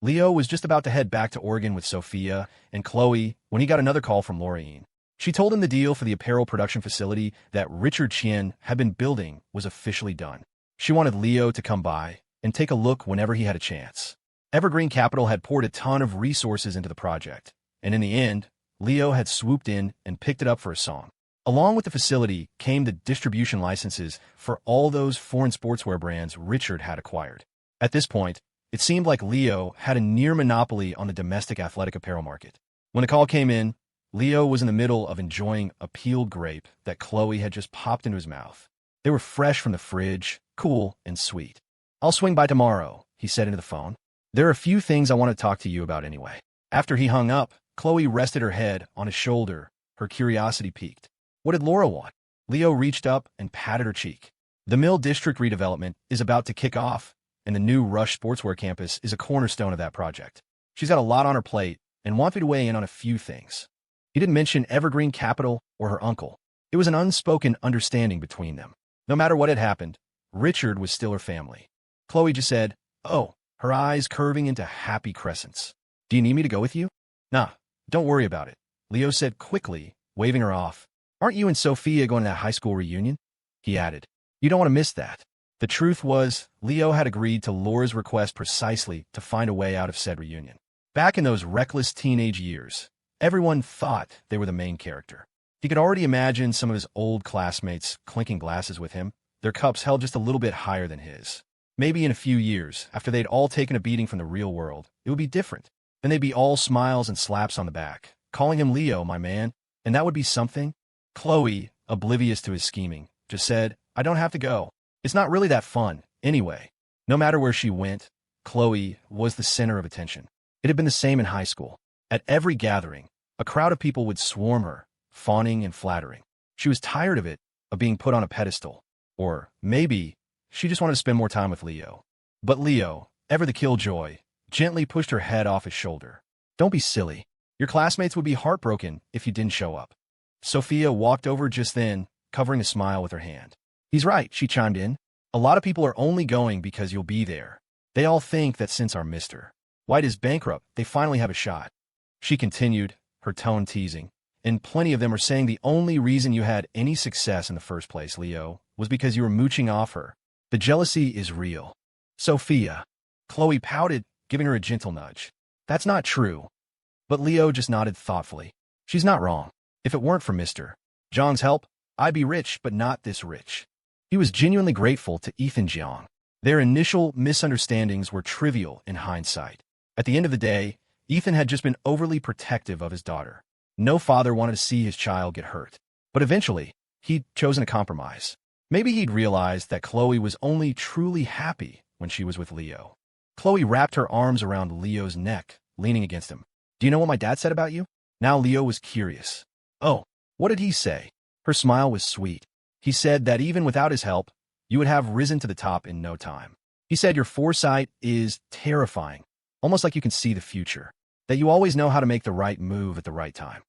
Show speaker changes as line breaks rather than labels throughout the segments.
Leo was just about to head back to Oregon with Sophia and Chloe when he got another call from Laureen. She told him the deal for the apparel production facility that Richard Chien had been building was officially done. She wanted Leo to come by and take a look whenever he had a chance. Evergreen Capital had poured a ton of resources into the project, and in the end, Leo had swooped in and picked it up for a song. Along with the facility came the distribution licenses for all those foreign sportswear brands Richard had acquired. At this point, it seemed like Leo had a near monopoly on the domestic athletic apparel market. When the call came in, Leo was in the middle of enjoying a peeled grape that Chloe had just popped into his mouth. They were fresh from the fridge, cool and sweet. "I'll swing by tomorrow," he said into the phone. "There are a few things I want to talk to you about anyway." After he hung up, Chloe rested her head on his shoulder, her curiosity piqued. What did Laura want? Leo reached up and patted her cheek. The Mill District redevelopment is about to kick off, and the new Rush Sportswear campus is a cornerstone of that project. She's got a lot on her plate and wants me to weigh in on a few things. He didn't mention Evergreen Capital or her uncle. It was an unspoken understanding between them. No matter what had happened, Richard was still her family. Chloe just said, "Oh," her eyes curving into happy crescents. "Do you need me to go with you?" "Nah, don't worry about it," Leo said quickly, waving her off. "Aren't you and Sophia going to that high school reunion?" He added, "You don't want to miss that." The truth was, Leo had agreed to Laura's request precisely to find a way out of said reunion. Back in those reckless teenage years, everyone thought they were the main character. He could already imagine some of his old classmates clinking glasses with him, their cups held just a little bit higher than his. Maybe in a few years, after they'd all taken a beating from the real world, it would be different. Then they'd be all smiles and slaps on the back, calling him Leo, my man, and that would be something. Chloe, oblivious to his scheming, just said, "I don't have to go. It's not really that fun, anyway." No matter where she went, Chloe was the center of attention. It had been the same in high school. At every gathering, a crowd of people would swarm her, fawning and flattering. She was tired of it, of being put on a pedestal. Or maybe she just wanted to spend more time with Leo. But Leo, ever the killjoy, gently pushed her head off his shoulder. "Don't be silly. Your classmates would be heartbroken if you didn't show up." Sophia walked over just then, covering a smile with her hand. "He's right," she chimed in. "A lot of people are only going because you'll be there. They all think that since our Mr. White is bankrupt, they finally have a shot." She continued, her tone teasing. "And plenty of them are saying the only reason you had any success in the first place, Leo, was because you were mooching off her. The jealousy is real." "Sophia." Chloe pouted, giving her a gentle nudge. "That's not true." But Leo just nodded thoughtfully. "She's not wrong. If it weren't for Mr. Jiang's help, I'd be rich, but not this rich." He was genuinely grateful to Ethan Jiang. Their initial misunderstandings were trivial in hindsight. At the end of the day, Ethan had just been overly protective of his daughter. No father wanted to see his child get hurt. But eventually, he'd chosen a compromise. Maybe he'd realized that Chloe was only truly happy when she was with Leo. Chloe wrapped her arms around Leo's neck, leaning against him. "Do you know what my dad said about you?" Now Leo was curious. "Oh, what did he say?" Her smile was sweet. "He said that even without his help, you would have risen to the top in no time. He said your foresight is terrifying, almost like you can see the future, that you always know how to make the right move at the right time."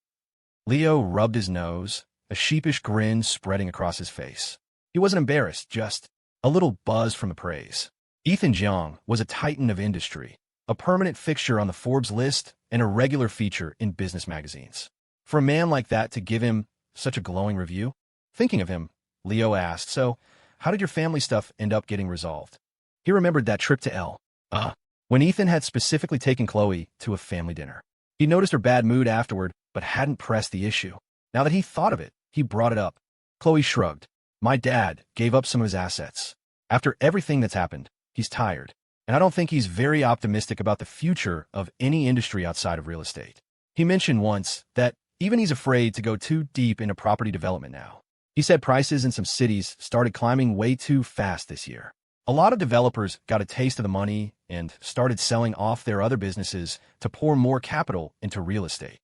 Leo rubbed his nose, a sheepish grin spreading across his face. He wasn't embarrassed, just a little buzzed from the praise. Ethan Jiang was a titan of industry, a permanent fixture on the Forbes list and a regular feature in business magazines. For a man like that to give him such a glowing review? Thinking of him, Leo asked, "So, how did your family stuff end up getting resolved?" He remembered that trip to when Ethan had specifically taken Chloe to a family dinner. He noticed her bad mood afterward, but hadn't pressed the issue. Now that he thought of it, he brought it up. Chloe shrugged. "My dad gave up some of his assets. After everything that's happened, he's tired. And I don't think he's very optimistic about the future of any industry outside of real estate. He mentioned once that even he's afraid to go too deep into property development now. He said prices in some cities started climbing way too fast this year. A lot of developers got a taste of the money and started selling off their other businesses to pour more capital into real estate."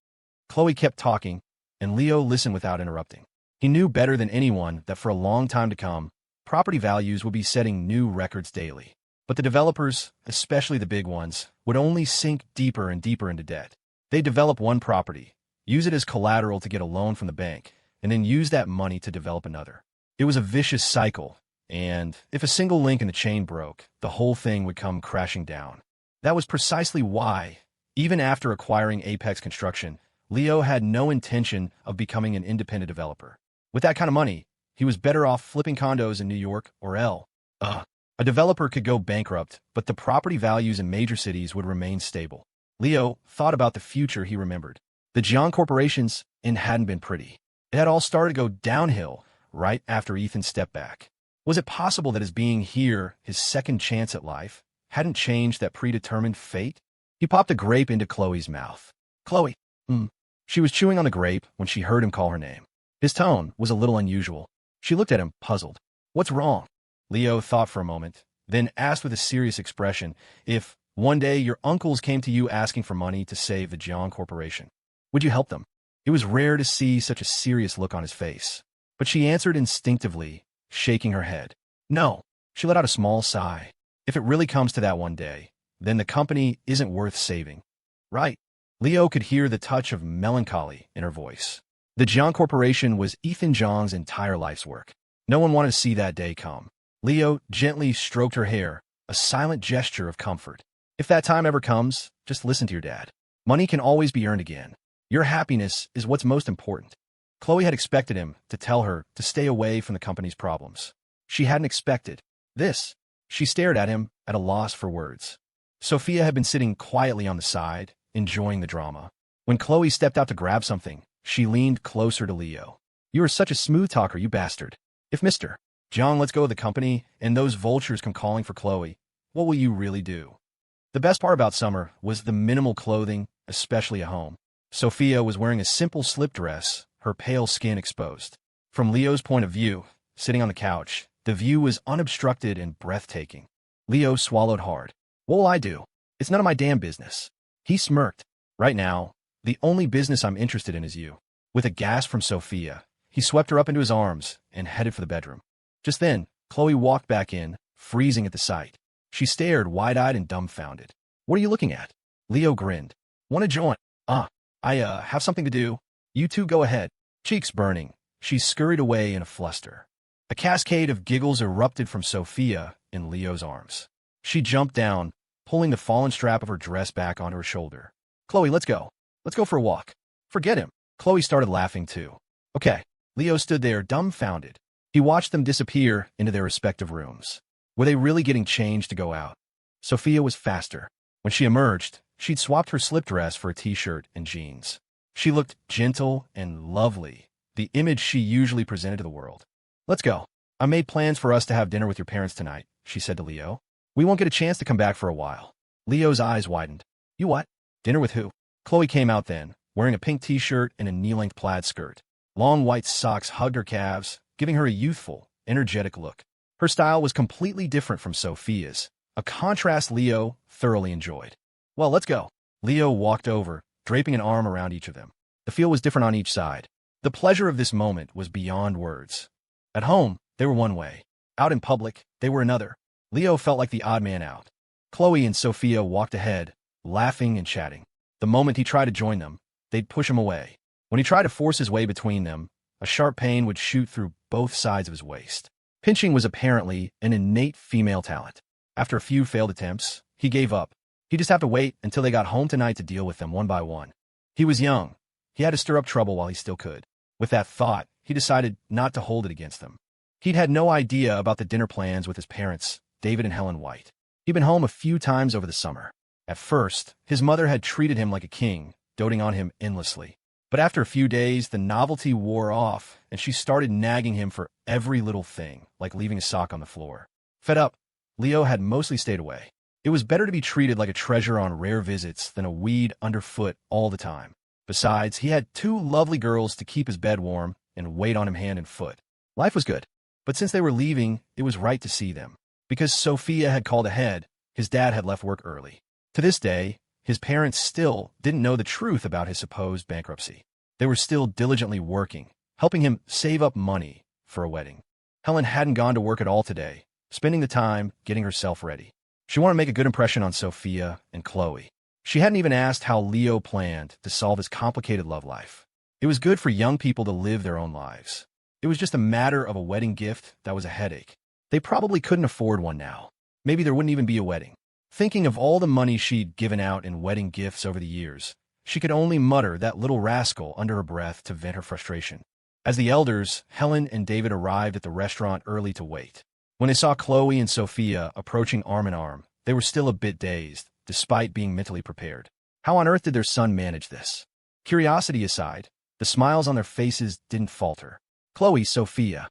Chloe kept talking, and Leo listened without interrupting. He knew better than anyone that for a long time to come, property values would be setting new records daily. But the developers, especially the big ones, would only sink deeper and deeper into debt. They'd develop one property, use it as collateral to get a loan from the bank, and then use that money to develop another. It was a vicious cycle, and if a single link in the chain broke, the whole thing would come crashing down. That was precisely why, even after acquiring Apex Construction, Leo had no intention of becoming an independent developer. With that kind of money, he was better off flipping condos in New York or L. A developer could go bankrupt, but the property values in major cities would remain stable. Leo thought about the future he remembered. The Jiang corporations hadn't been pretty. It had all started to go downhill right after Ethan stepped back. Was it possible that his being here, his second chance at life, hadn't changed that predetermined fate? He popped a grape into Chloe's mouth. Chloe. She was chewing on the grape when she heard him call her name. His tone was a little unusual. She looked at him, puzzled. What's wrong? Leo thought for a moment, then asked with a serious expression, if one day your uncles came to you asking for money to save the Jiang Corporation, would you help them? It was rare to see such a serious look on his face, but she answered instinctively, shaking her head. No. She let out a small sigh. If it really comes to that one day, then the company isn't worth saving. Right. Leo could hear the touch of melancholy in her voice. The Jiang Corporation was Ethan Jiang's entire life's work. No one wanted to see that day come. Leo gently stroked her hair, a silent gesture of comfort. If that time ever comes, just listen to your dad. Money can always be earned again. Your happiness is what's most important. Chloe had expected him to tell her to stay away from the company's problems. She hadn't expected this. She stared at him, at a loss for words. Sophia had been sitting quietly on the side, enjoying the drama. When Chloe stepped out to grab something, she leaned closer to Leo. You are such a smooth talker, you bastard. If Mr. Jiang lets go of the company and those vultures come calling for Chloe, what will you really do? The best part about summer was the minimal clothing, especially at home. Sophia was wearing a simple slip dress, her pale skin exposed. From Leo's point of view, sitting on the couch, the view was unobstructed and breathtaking. Leo swallowed hard. What will I do? It's none of my damn business. He smirked. Right now, the only business I'm interested in is you. With a gasp from Sophia, he swept her up into his arms and headed for the bedroom. Just then, Chloe walked back in, freezing at the sight. She stared wide-eyed and dumbfounded. What are you looking at? Leo grinned. Want to join? I have something to do. You two go ahead. Cheeks burning, she scurried away in a fluster. A cascade of giggles erupted from Sophia in Leo's arms. She jumped down, pulling the fallen strap of her dress back onto her shoulder. Chloe, let's go. Let's go for a walk. Forget him. Chloe started laughing too. Okay. Leo stood there, dumbfounded. He watched them disappear into their respective rooms. Were they really getting changed to go out? Sophia was faster. When she emerged, she'd swapped her slip dress for a t-shirt and jeans. She looked gentle and lovely, the image she usually presented to the world. Let's go. I made plans for us to have dinner with your parents tonight, she said to Leo. We won't get a chance to come back for a while. Leo's eyes widened. You what? Dinner with who? Chloe came out then, wearing a pink t-shirt and a knee-length plaid skirt. Long white socks hugged her calves, giving her a youthful, energetic look. Her style was completely different from Sophia's, a contrast Leo thoroughly enjoyed. Well, let's go. Leo walked over, draping an arm around each of them. The feel was different on each side. The pleasure of this moment was beyond words. At home, they were one way. Out in public, they were another. Leo felt like the odd man out. Chloe and Sophia walked ahead, laughing and chatting. The moment he tried to join them, they'd push him away. When he tried to force his way between them, a sharp pain would shoot through both sides of his waist. Pinching was apparently an innate female talent. After a few failed attempts, he gave up. He'd just have to wait until they got home tonight to deal with them one by one. He was young. He had to stir up trouble while he still could. With that thought, he decided not to hold it against them. He'd had no idea about the dinner plans with his parents, David and Helen White. He'd been home a few times over the summer. At first, his mother had treated him like a king, doting on him endlessly. But after a few days, the novelty wore off, and she started nagging him for every little thing, like leaving a sock on the floor. Fed up, Leo had mostly stayed away. It was better to be treated like a treasure on rare visits than a weed underfoot all the time. Besides, he had two lovely girls to keep his bed warm and wait on him hand and foot. Life was good. But since they were leaving, it was right to see them. Because Sophia had called ahead, his dad had left work early. To this day, his parents still didn't know the truth about his supposed bankruptcy. They were still diligently working, helping him save up money for a wedding. Helen hadn't gone to work at all today, spending the time getting herself ready. She wanted to make a good impression on Sophia and Chloe. She hadn't even asked how Leo planned to solve his complicated love life. It was good for young people to live their own lives. It was just a matter of a wedding gift that was a headache. They probably couldn't afford one now. Maybe there wouldn't even be a wedding. Thinking of all the money she'd given out in wedding gifts over the years, she could only mutter that little rascal under her breath to vent her frustration. As the elders, Helen and David, arrived at the restaurant early to wait. When they saw Chloe and Sophia approaching arm in arm, they were still a bit dazed, despite being mentally prepared. How on earth did their son manage this? Curiosity aside, the smiles on their faces didn't falter. Chloe, Sophia.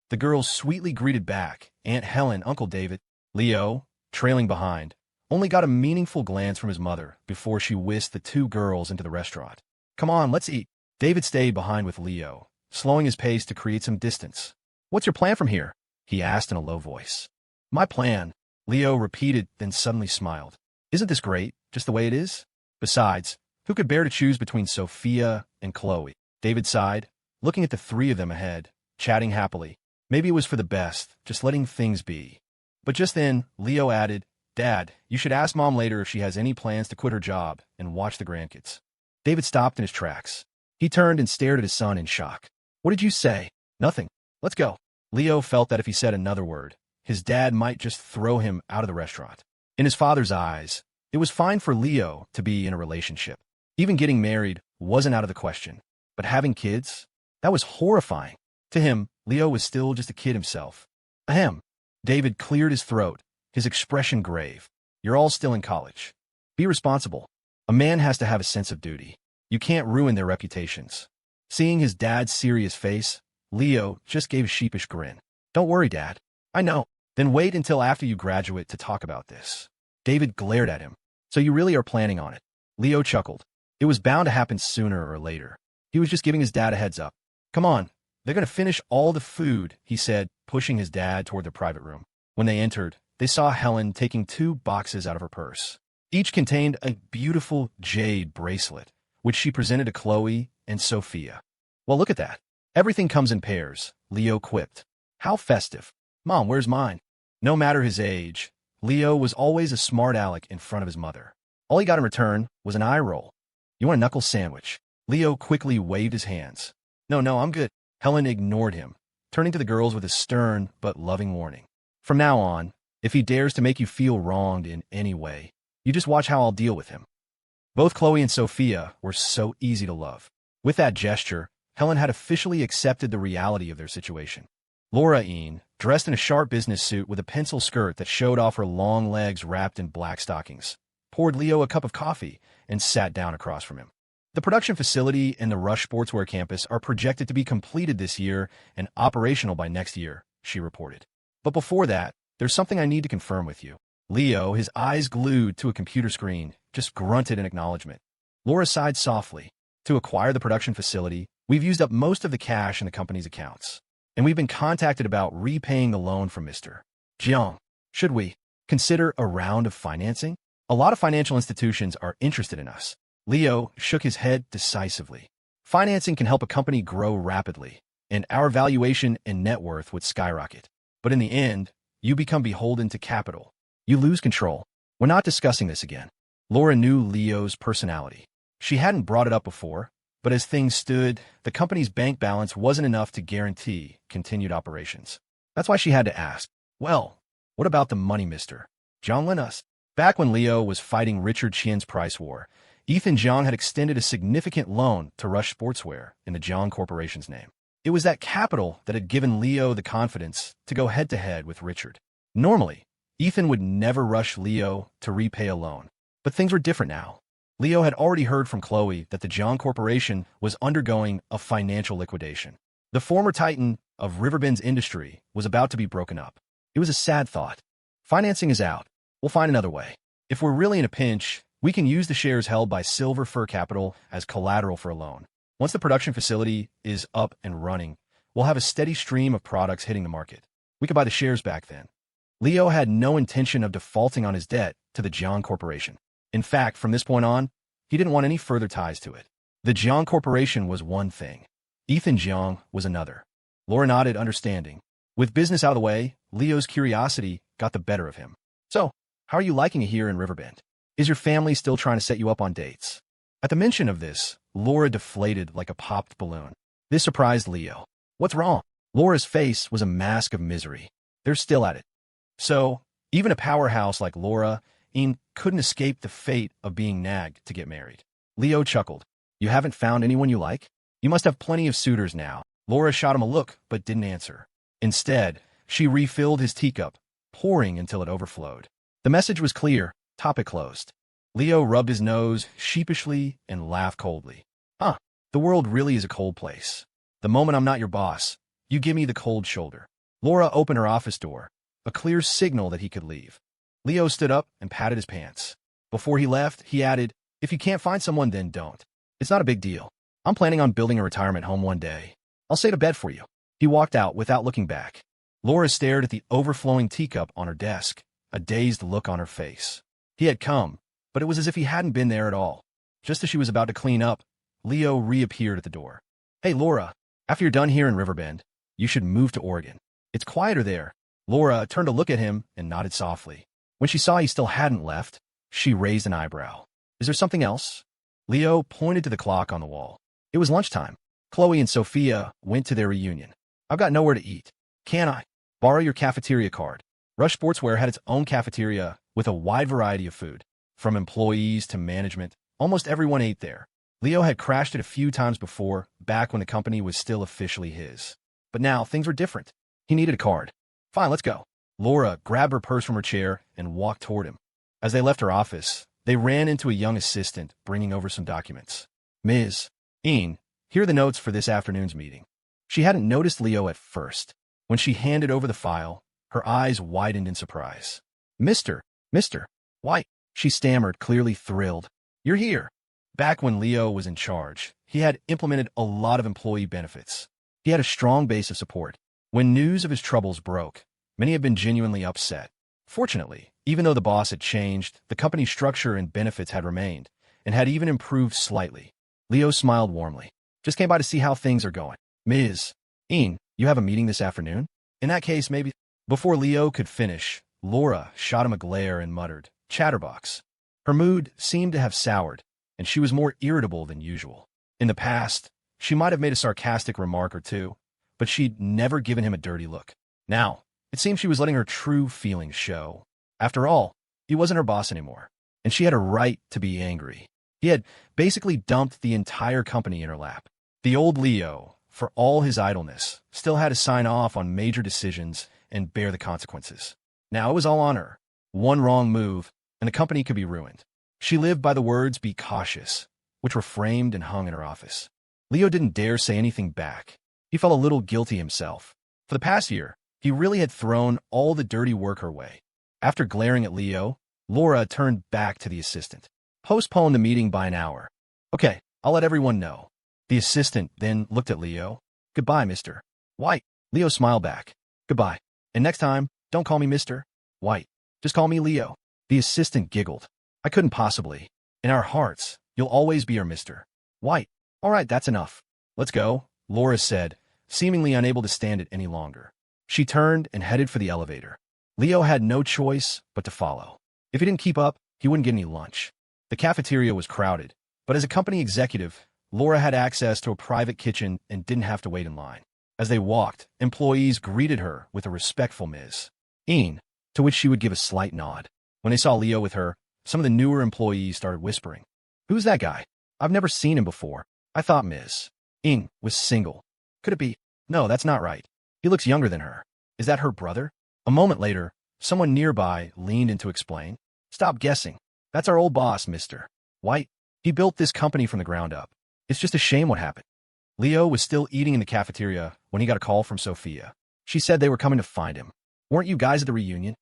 The girls sweetly greeted back, Aunt Helen, Uncle David. Leo, trailing behind, only got a meaningful glance from his mother before she whisked the two girls into the restaurant. Come on, let's eat. David stayed behind with Leo, slowing his pace to create some distance. What's your plan from here? He asked in a low voice. My plan, Leo repeated, then suddenly smiled. Isn't this great, just the way it is? Besides, who could bear to choose between Sophia and Chloe? David sighed, looking at the three of them ahead, chatting happily. Maybe it was for the best, just letting things be. But just then, Leo added, Dad, you should ask Mom later if she has any plans to quit her job and watch the grandkids. David stopped in his tracks. He turned and stared at his son in shock. What did you say? Nothing. Let's go. Leo felt that if he said another word, his dad might just throw him out of the restaurant. In his father's eyes, it was fine for Leo to be in a relationship. Even getting married wasn't out of the question. But having kids? That was horrifying. To him, Leo was still just a kid himself. Ahem. David cleared his throat, his expression grave. You're all still in college. Be responsible. A man has to have a sense of duty. You can't ruin their reputations. Seeing his dad's serious face, Leo just gave a sheepish grin. Don't worry, Dad. I know. Then wait until after you graduate to talk about this. David glared at him. So you really are planning on it? Leo chuckled. It was bound to happen sooner or later. He was just giving his dad a heads up. Come on. They're going to finish all the food, he said, pushing his dad toward their private room. When they entered, they saw Helen taking 2 boxes out of her purse. Each contained a beautiful jade bracelet, which she presented to Chloe and Sophia. Well, look at that. Everything comes in pairs, Leo quipped. How festive. Mom, where's mine? No matter his age, Leo was always a smart aleck in front of his mother. All he got in return was an eye roll. You want a knuckle sandwich? Leo quickly waved his hands. No, I'm good. Helen ignored him, turning to the girls with a stern but loving warning. From now on, if he dares to make you feel wronged in any way, you just watch how I'll deal with him. Both Chloe and Sophia were so easy to love. With that gesture, Helen had officially accepted the reality of their situation. Laura Ian, dressed in a sharp business suit with a pencil skirt that showed off her long legs wrapped in black stockings, poured Leo a cup of coffee and sat down across from him. The production facility and the Rush Sportswear campus are projected to be completed this year and operational by next year, she reported. But before that, there's something I need to confirm with you. Leo, his eyes glued to a computer screen, just grunted in acknowledgement. Laura sighed softly. To acquire the production facility, we've used up most of the cash in the company's accounts, and we've been contacted about repaying the loan from Mr. Jiang. Should we consider a round of financing? A lot of financial institutions are interested in us. Leo shook his head decisively. Financing can help a company grow rapidly, and our valuation and net worth would skyrocket. But in the end, you become beholden to capital. You lose control. We're not discussing this again. Laura knew Leo's personality. She hadn't brought it up before, but as things stood, the company's bank balance wasn't enough to guarantee continued operations. That's why she had to ask, well, what about the money, Mr. Jiang lent us? Back when Leo was fighting Richard Qian's price war, Ethan Jiang had extended a significant loan to Rush Sportswear in the Jiang Corporation's name. It was that capital that had given Leo the confidence to go head-to-head with Richard. Normally, Ethan would never rush Leo to repay a loan, but things were different now. Leo had already heard from Chloe that the Jiang Corporation was undergoing a financial liquidation. The former titan of Riverbend's industry was about to be broken up. It was a sad thought. Financing is out. We'll find another way. If we're really in a pinch, we can use the shares held by Silver Fir Capital as collateral for a loan. Once the production facility is up and running, we'll have a steady stream of products hitting the market. We could buy the shares back then. Leo had no intention of defaulting on his debt to the Jiang Corporation. In fact, from this point on, he didn't want any further ties to it. The Jiang Corporation was one thing. Ethan Jiang was another. Laura nodded, understanding. With business out of the way, Leo's curiosity got the better of him. So, how are you liking it here in Riverbend? Is your family still trying to set you up on dates? At the mention of this, Laura deflated like a popped balloon. This surprised Leo. What's wrong? Laura's face was a mask of misery. They're still at it. So, even a powerhouse like Laura Ian couldn't escape the fate of being nagged to get married. Leo chuckled. You haven't found anyone you like? You must have plenty of suitors now. Laura shot him a look, but didn't answer. Instead, she refilled his teacup, pouring until it overflowed. The message was clear. Topic closed. Leo rubbed his nose sheepishly and laughed coldly. Huh, the world really is a cold place. The moment I'm not your boss, you give me the cold shoulder. Laura opened her office door, a clear signal that he could leave. Leo stood up and patted his pants. Before he left, he added, if you can't find someone, then don't. It's not a big deal. I'm planning on building a retirement home one day. I'll stay to bed for you. He walked out without looking back. Laura stared at the overflowing teacup on her desk, a dazed look on her face. He had come, but it was as if he hadn't been there at all. Just as she was about to clean up, Leo reappeared at the door. Hey, Laura, after you're done here in Riverbend, you should move to Oregon. It's quieter there. Laura turned to look at him and nodded softly. When she saw he still hadn't left, she raised an eyebrow. Is there something else? Leo pointed to the clock on the wall. It was lunchtime. Chloe and Sophia went to their reunion. I've got nowhere to eat. Can I borrow your cafeteria card? Rush Sportswear had its own cafeteria with a wide variety of food. From employees to management, almost everyone ate there. Leo had crashed it a few times before, back when the company was still officially his. But now, things were different. He needed a card. Fine, let's go. Laura grabbed her purse from her chair and walked toward him. As they left her office, they ran into a young assistant bringing over some documents. Ms. Ian, here are the notes for this afternoon's meeting. She hadn't noticed Leo at first. When she handed over the file, her eyes widened in surprise. Mr. Why? She stammered, clearly thrilled. You're here. Back when Leo was in charge, he had implemented a lot of employee benefits. He had a strong base of support. When news of his troubles broke, many had been genuinely upset. Fortunately, even though the boss had changed, the company's structure and benefits had remained, and had even improved slightly. Leo smiled warmly. Just came by to see how things are going. Ms. Ian, you have a meeting this afternoon? In that case, maybe... Before Leo could finish, Laura shot him a glare and muttered, Chatterbox. Her mood seemed to have soured, and she was more irritable than usual. In the past, she might have made a sarcastic remark or two, but she'd never given him a dirty look. Now, it seemed she was letting her true feelings show. After all, he wasn't her boss anymore, and she had a right to be angry. He had basically dumped the entire company in her lap. The old Leo, for all his idleness, still had to sign off on major decisions and bear the consequences. Now it was all on her. One wrong move, and the company could be ruined. She lived by the words, be cautious, which were framed and hung in her office. Leo didn't dare say anything back. He felt a little guilty himself. For the past year, he really had thrown all the dirty work her way. After glaring at Leo, Laura turned back to the assistant. Postpone the meeting by an hour. Okay, I'll let everyone know. The assistant then looked at Leo. Goodbye, Mr. White. Leo smiled back. Goodbye. And next time, don't call me Mr. White. Just call me Leo. The assistant giggled. I couldn't possibly. In our hearts, you'll always be our Mr. White. All right, that's enough. Let's go, Laura said, seemingly unable to stand it any longer. She turned and headed for the elevator. Leo had no choice but to follow. If he didn't keep up, he wouldn't get any lunch. The cafeteria was crowded, but as a company executive, Laura had access to a private kitchen and didn't have to wait in line. As they walked, employees greeted her with a respectful Ms. Ian, to which she would give a slight nod. When they saw Leo with her, some of the newer employees started whispering. Who's that guy? I've never seen him before. I thought Ms. Ian was single. Could it be? No, that's not right. He looks younger than her. Is that her brother? A moment later, someone nearby leaned in to explain. Stop guessing. That's our old boss, Mr. White. He built this company from the ground up. It's just a shame what happened. Leo was still eating in the cafeteria when he got a call from Sophia. She said they were coming to find him. Weren't you guys at the reunion?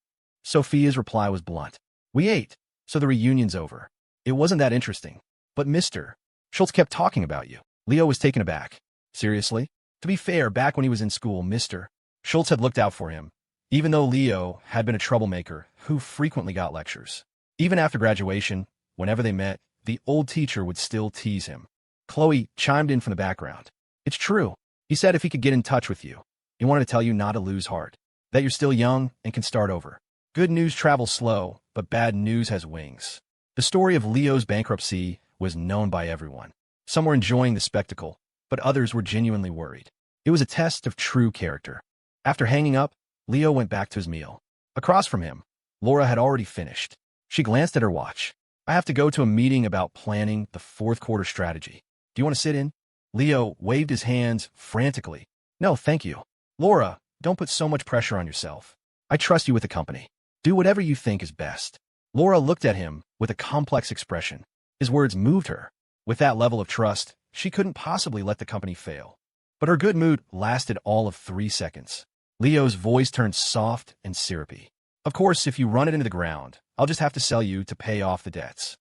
Sophia's reply was blunt. We ate, so the reunion's over. It wasn't that interesting. But Mr. Schultz kept talking about you. Leo was taken aback. Seriously? To be fair, back when he was in school, Mr. Schultz had looked out for him, even though Leo had been a troublemaker who frequently got lectures. Even after graduation, whenever they met, the old teacher would still tease him. Chloe chimed in from the background. It's true. He said if he could get in touch with you, he wanted to tell you not to lose heart, that you're still young and can start over. Good news travels slow, but bad news has wings. The story of Leo's bankruptcy was known by everyone. Some were enjoying the spectacle, but others were genuinely worried. It was a test of true character. After hanging up, Leo went back to his meal. Across from him, Laura had already finished. She glanced at her watch. I have to go to a meeting about planning the fourth quarter strategy. Do you want to sit in? Leo waved his hands frantically. No, thank you. Laura, don't put so much pressure on yourself. I trust you with the company. Do whatever you think is best. Laura looked at him with a complex expression. His words moved her. With that level of trust, she couldn't possibly let the company fail. But her good mood lasted all of 3 seconds. Leo's voice turned soft and syrupy. Of course, if you run it into the ground, I'll just have to sell you to pay off the debts.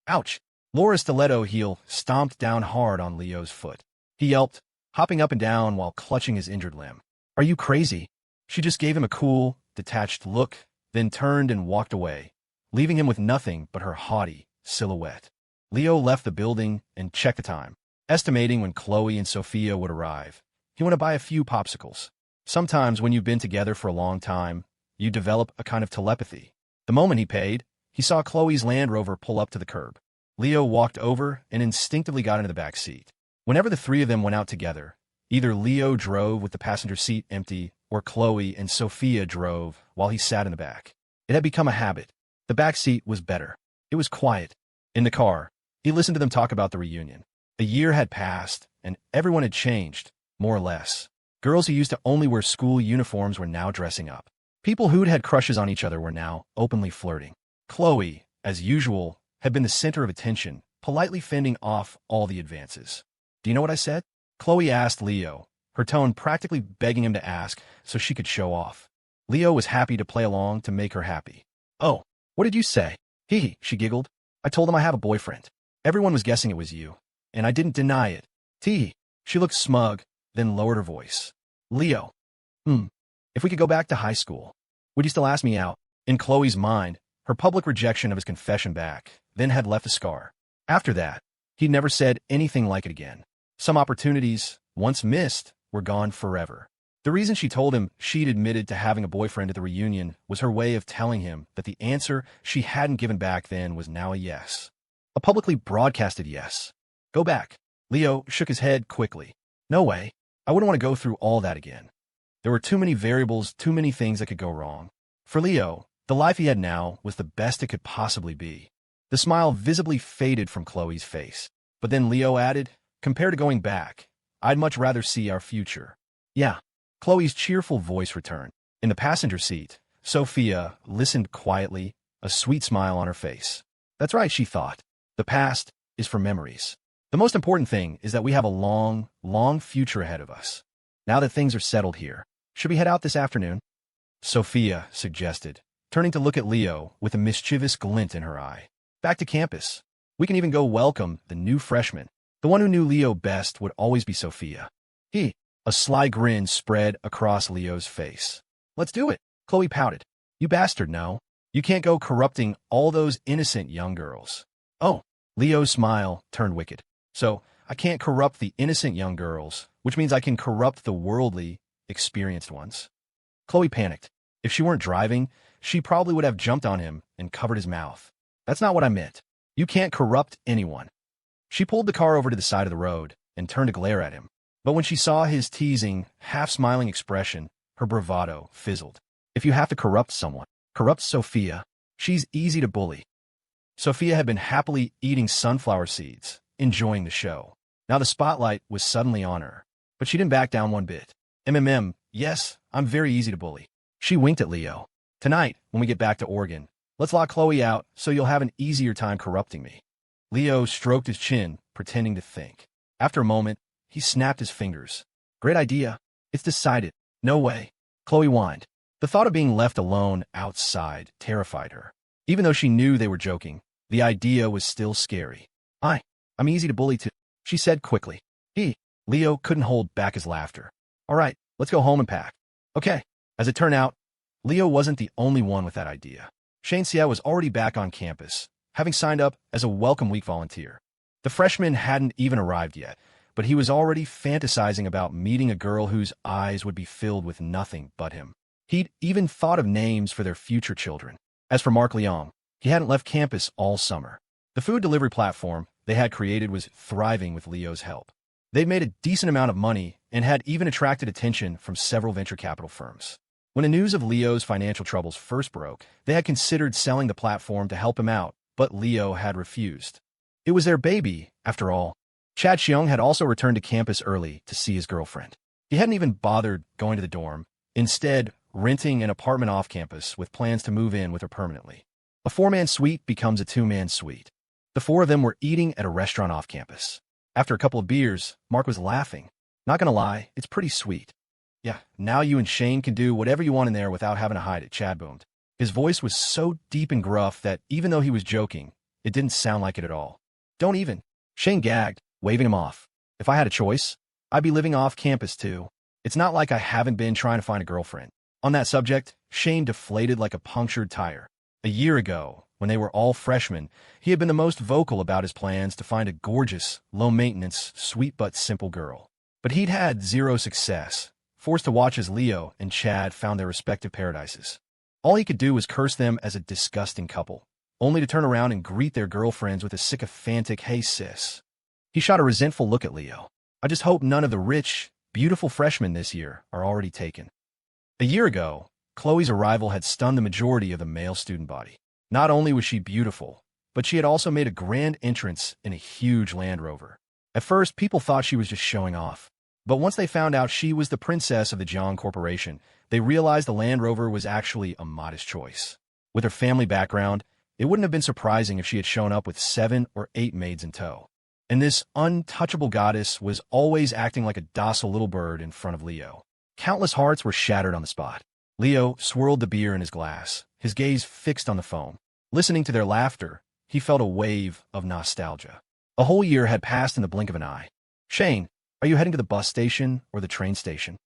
Ouch! Laura's stiletto heel stomped down hard on Leo's foot. He yelped, hopping up and down while clutching his injured limb. Are you crazy? She just gave him a cool, detached look, then turned and walked away, leaving him with nothing but her haughty silhouette. Leo left the building and checked the time, estimating when Chloe and Sophia would arrive. He went to buy a few popsicles. Sometimes when you've been together for a long time, you develop a kind of telepathy. The moment he paid, he saw Chloe's Land Rover pull up to the curb. Leo walked over and instinctively got into the back seat. Whenever the three of them went out together, either Leo drove with the passenger seat empty or Chloe and Sophia drove while he sat in the back. It had become a habit. The back seat was better. It was quiet. In the car, he listened to them talk about the reunion. A year had passed, and everyone had changed, more or less. Girls who used to only wear school uniforms were now dressing up. People who'd had crushes on each other were now openly flirting. Chloe, as usual, had been the center of attention, politely fending off all the advances. Do you know what I said? Chloe asked Leo, her tone practically begging him to ask so she could show off. Leo was happy to play along to make her happy. Oh, what did you say? Hee, she giggled. I told him I have a boyfriend. Everyone was guessing it was you, and I didn't deny it. Tee. She looked smug, then lowered her voice. Leo. If we could go back to high school, would you still ask me out? In Chloe's mind, her public rejection of his confession back then had left a scar. After that, he'd never said anything like it again. Some opportunities, once missed, were gone forever. The reason she told him she'd admitted to having a boyfriend at the reunion was her way of telling him that the answer she hadn't given back then was now a yes. A publicly broadcasted yes. Go back. Leo shook his head quickly. No way. I wouldn't want to go through all that again. There were too many variables, too many things that could go wrong. For Leo, the life he had now was the best it could possibly be. The smile visibly faded from Chloe's face. But then Leo added, compared to going back, I'd much rather see our future. Yeah. Chloe's cheerful voice returned. In the passenger seat, Sophia listened quietly, a sweet smile on her face. That's right, she thought. The past is for memories. The most important thing is that we have a long, long future ahead of us. Now that things are settled here, should we head out this afternoon? Sophia suggested, turning to look at Leo with a mischievous glint in her eye. Back to campus. We can even go welcome the new freshman. The one who knew Leo best would always be Sophia. A sly grin spread across Leo's face. Let's do it, Chloe pouted. You bastard, no. You can't go corrupting all those innocent young girls. Oh, Leo's smile turned wicked. So, I can't corrupt the innocent young girls, which means I can corrupt the worldly, experienced ones. Chloe panicked. If she weren't driving, she probably would have jumped on him and covered his mouth. That's not what I meant. You can't corrupt anyone. She pulled the car over to the side of the road and turned to glare at him. But when she saw his teasing, half-smiling expression, her bravado fizzled. If you have to corrupt someone, corrupt Sophia. She's easy to bully. Sophia had been happily eating sunflower seeds, enjoying the show. Now the spotlight was suddenly on her. But she didn't back down one bit. Yes, I'm very easy to bully. She winked at Leo. Tonight, when we get back to Oregon, let's lock Chloe out so you'll have an easier time corrupting me. Leo stroked his chin, pretending to think. After a moment, he snapped his fingers. Great idea. It's decided. No way. Chloe whined. The thought of being left alone outside terrified her. Even though she knew they were joking, the idea was still scary. I'm easy to bully too, she said quickly. Leo couldn't hold back his laughter. All right, let's go home and pack. Okay. As it turned out, Leo wasn't the only one with that idea. Shanxia was already back on campus, having signed up as a Welcome Week volunteer. The freshman hadn't even arrived yet, but he was already fantasizing about meeting a girl whose eyes would be filled with nothing but him. He'd even thought of names for their future children. As for Mark Leong, he hadn't left campus all summer. The food delivery platform they had created was thriving with Leo's help. They'd made a decent amount of money and had even attracted attention from several venture capital firms. When the news of Leo's financial troubles first broke, they had considered selling the platform to help him out, but Leo had refused. It was their baby, after all. Chad Xiong had also returned to campus early to see his girlfriend. He hadn't even bothered going to the dorm, instead renting an apartment off campus with plans to move in with her permanently. A 4-man suite becomes a 2-man suite. The 4 of them were eating at a restaurant off campus. After a couple of beers, Mark was laughing. Not gonna lie, it's pretty sweet. Yeah, now you and Shane can do whatever you want in there without having to hide it, Chad boomed. His voice was so deep and gruff that even though he was joking, it didn't sound like it at all. Don't even. Shane gagged, waving him off. If I had a choice, I'd be living off campus too. It's not like I haven't been trying to find a girlfriend. On that subject, Shane deflated like a punctured tire. A year ago, when they were all freshmen, he had been the most vocal about his plans to find a gorgeous, low-maintenance, sweet but simple girl. But he'd had zero success, forced to watch as Leo and Chad found their respective paradises. All he could do was curse them as a disgusting couple, only to turn around and greet their girlfriends with a sycophantic, "Hey sis." He shot a resentful look at Leo. I just hope none of the rich, beautiful freshmen this year are already taken. A year ago, Chloe's arrival had stunned the majority of the male student body. Not only was she beautiful, but she had also made a grand entrance in a huge Land Rover. At first, people thought she was just showing off. But once they found out she was the princess of the Jiang Corporation, they realized the Land Rover was actually a modest choice. With her family background, it wouldn't have been surprising if she had shown up with 7 or 8 maids in tow. And this untouchable goddess was always acting like a docile little bird in front of Leo. Countless hearts were shattered on the spot. Leo swirled the beer in his glass, his gaze fixed on the foam. Listening to their laughter, he felt a wave of nostalgia. A whole year had passed in the blink of an eye. "Shane, are you heading to the bus station or the train station?"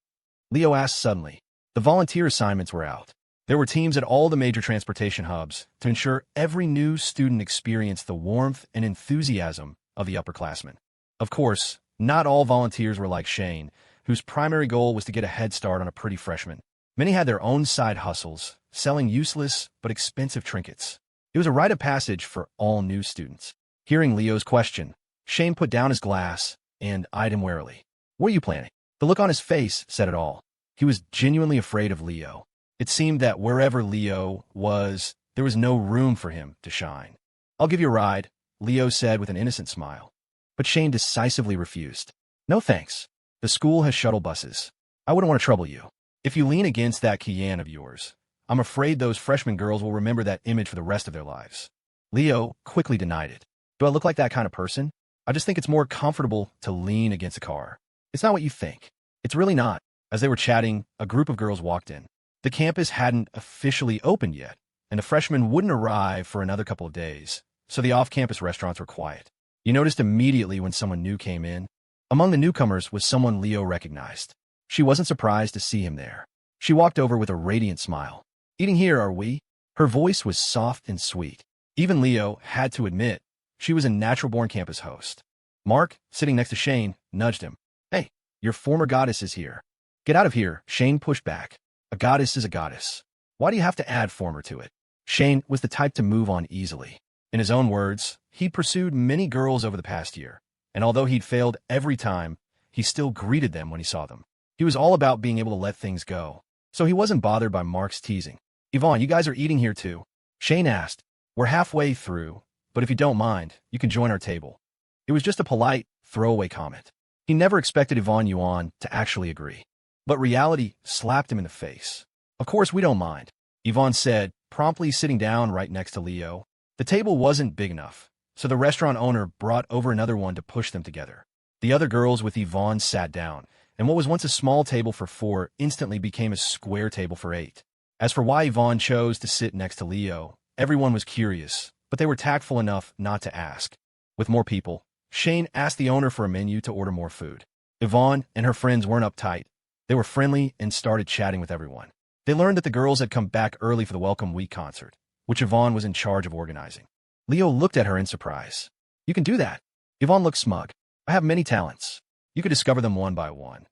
Leo asked suddenly. The volunteer assignments were out. There were teams at all the major transportation hubs to ensure every new student experienced the warmth and enthusiasm of the upperclassmen. Of course, not all volunteers were like Shane, whose primary goal was to get a head start on a pretty freshman. Many had their own side hustles, selling useless but expensive trinkets. It was a rite of passage for all new students. Hearing Leo's question, Shane put down his glass and eyed him warily. "What are you planning?" The look on his face said it all. He was genuinely afraid of Leo. It seemed that wherever Leo was, there was no room for him to shine. "I'll give you a ride," Leo said with an innocent smile. But Shane decisively refused. "No thanks. The school has shuttle buses. I wouldn't want to trouble you. If you lean against that Kian of yours, I'm afraid those freshman girls will remember that image for the rest of their lives." Leo quickly denied it. "Do I look like that kind of person? I just think it's more comfortable to lean against a car." "It's not what you think. It's really not." As they were chatting, a group of girls walked in. The campus hadn't officially opened yet, and the freshmen wouldn't arrive for another couple of days, so the off-campus restaurants were quiet. You noticed immediately when someone new came in. Among the newcomers was someone Leo recognized. She wasn't surprised to see him there. She walked over with a radiant smile. "Eating here, are we?" Her voice was soft and sweet. Even Leo had to admit she was a natural-born campus host. Mark, sitting next to Shane, nudged him. "Hey, your former goddess is here." "Get out of here," Shane pushed back. "A goddess is a goddess. Why do you have to add former to it?" Shane was the type to move on easily. In his own words, he'd pursued many girls over the past year, and although he'd failed every time, he still greeted them when he saw them. He was all about being able to let things go, so he wasn't bothered by Mark's teasing. "Yvonne, you guys are eating here too?" Shane asked. "We're halfway through, but if you don't mind, you can join our table." It was just a polite, throwaway comment. He never expected Yvonne Yuan to actually agree. But reality slapped him in the face. "Of course we don't mind," Yvonne said, promptly sitting down right next to Leo. The table wasn't big enough, so the restaurant owner brought over another one to push them together. The other girls with Yvonne sat down, and what was once a small table for 4 instantly became a square table for 8. As for why Yvonne chose to sit next to Leo, everyone was curious, but they were tactful enough not to ask. With more people, Shane asked the owner for a menu to order more food. Yvonne and her friends weren't uptight. They were friendly and started chatting with everyone. They learned that the girls had come back early for the Welcome Week concert, which Yvonne was in charge of organizing. Leo looked at her in surprise. "You can do that." Yvonne looked smug. "I have many talents. You could discover them one by one."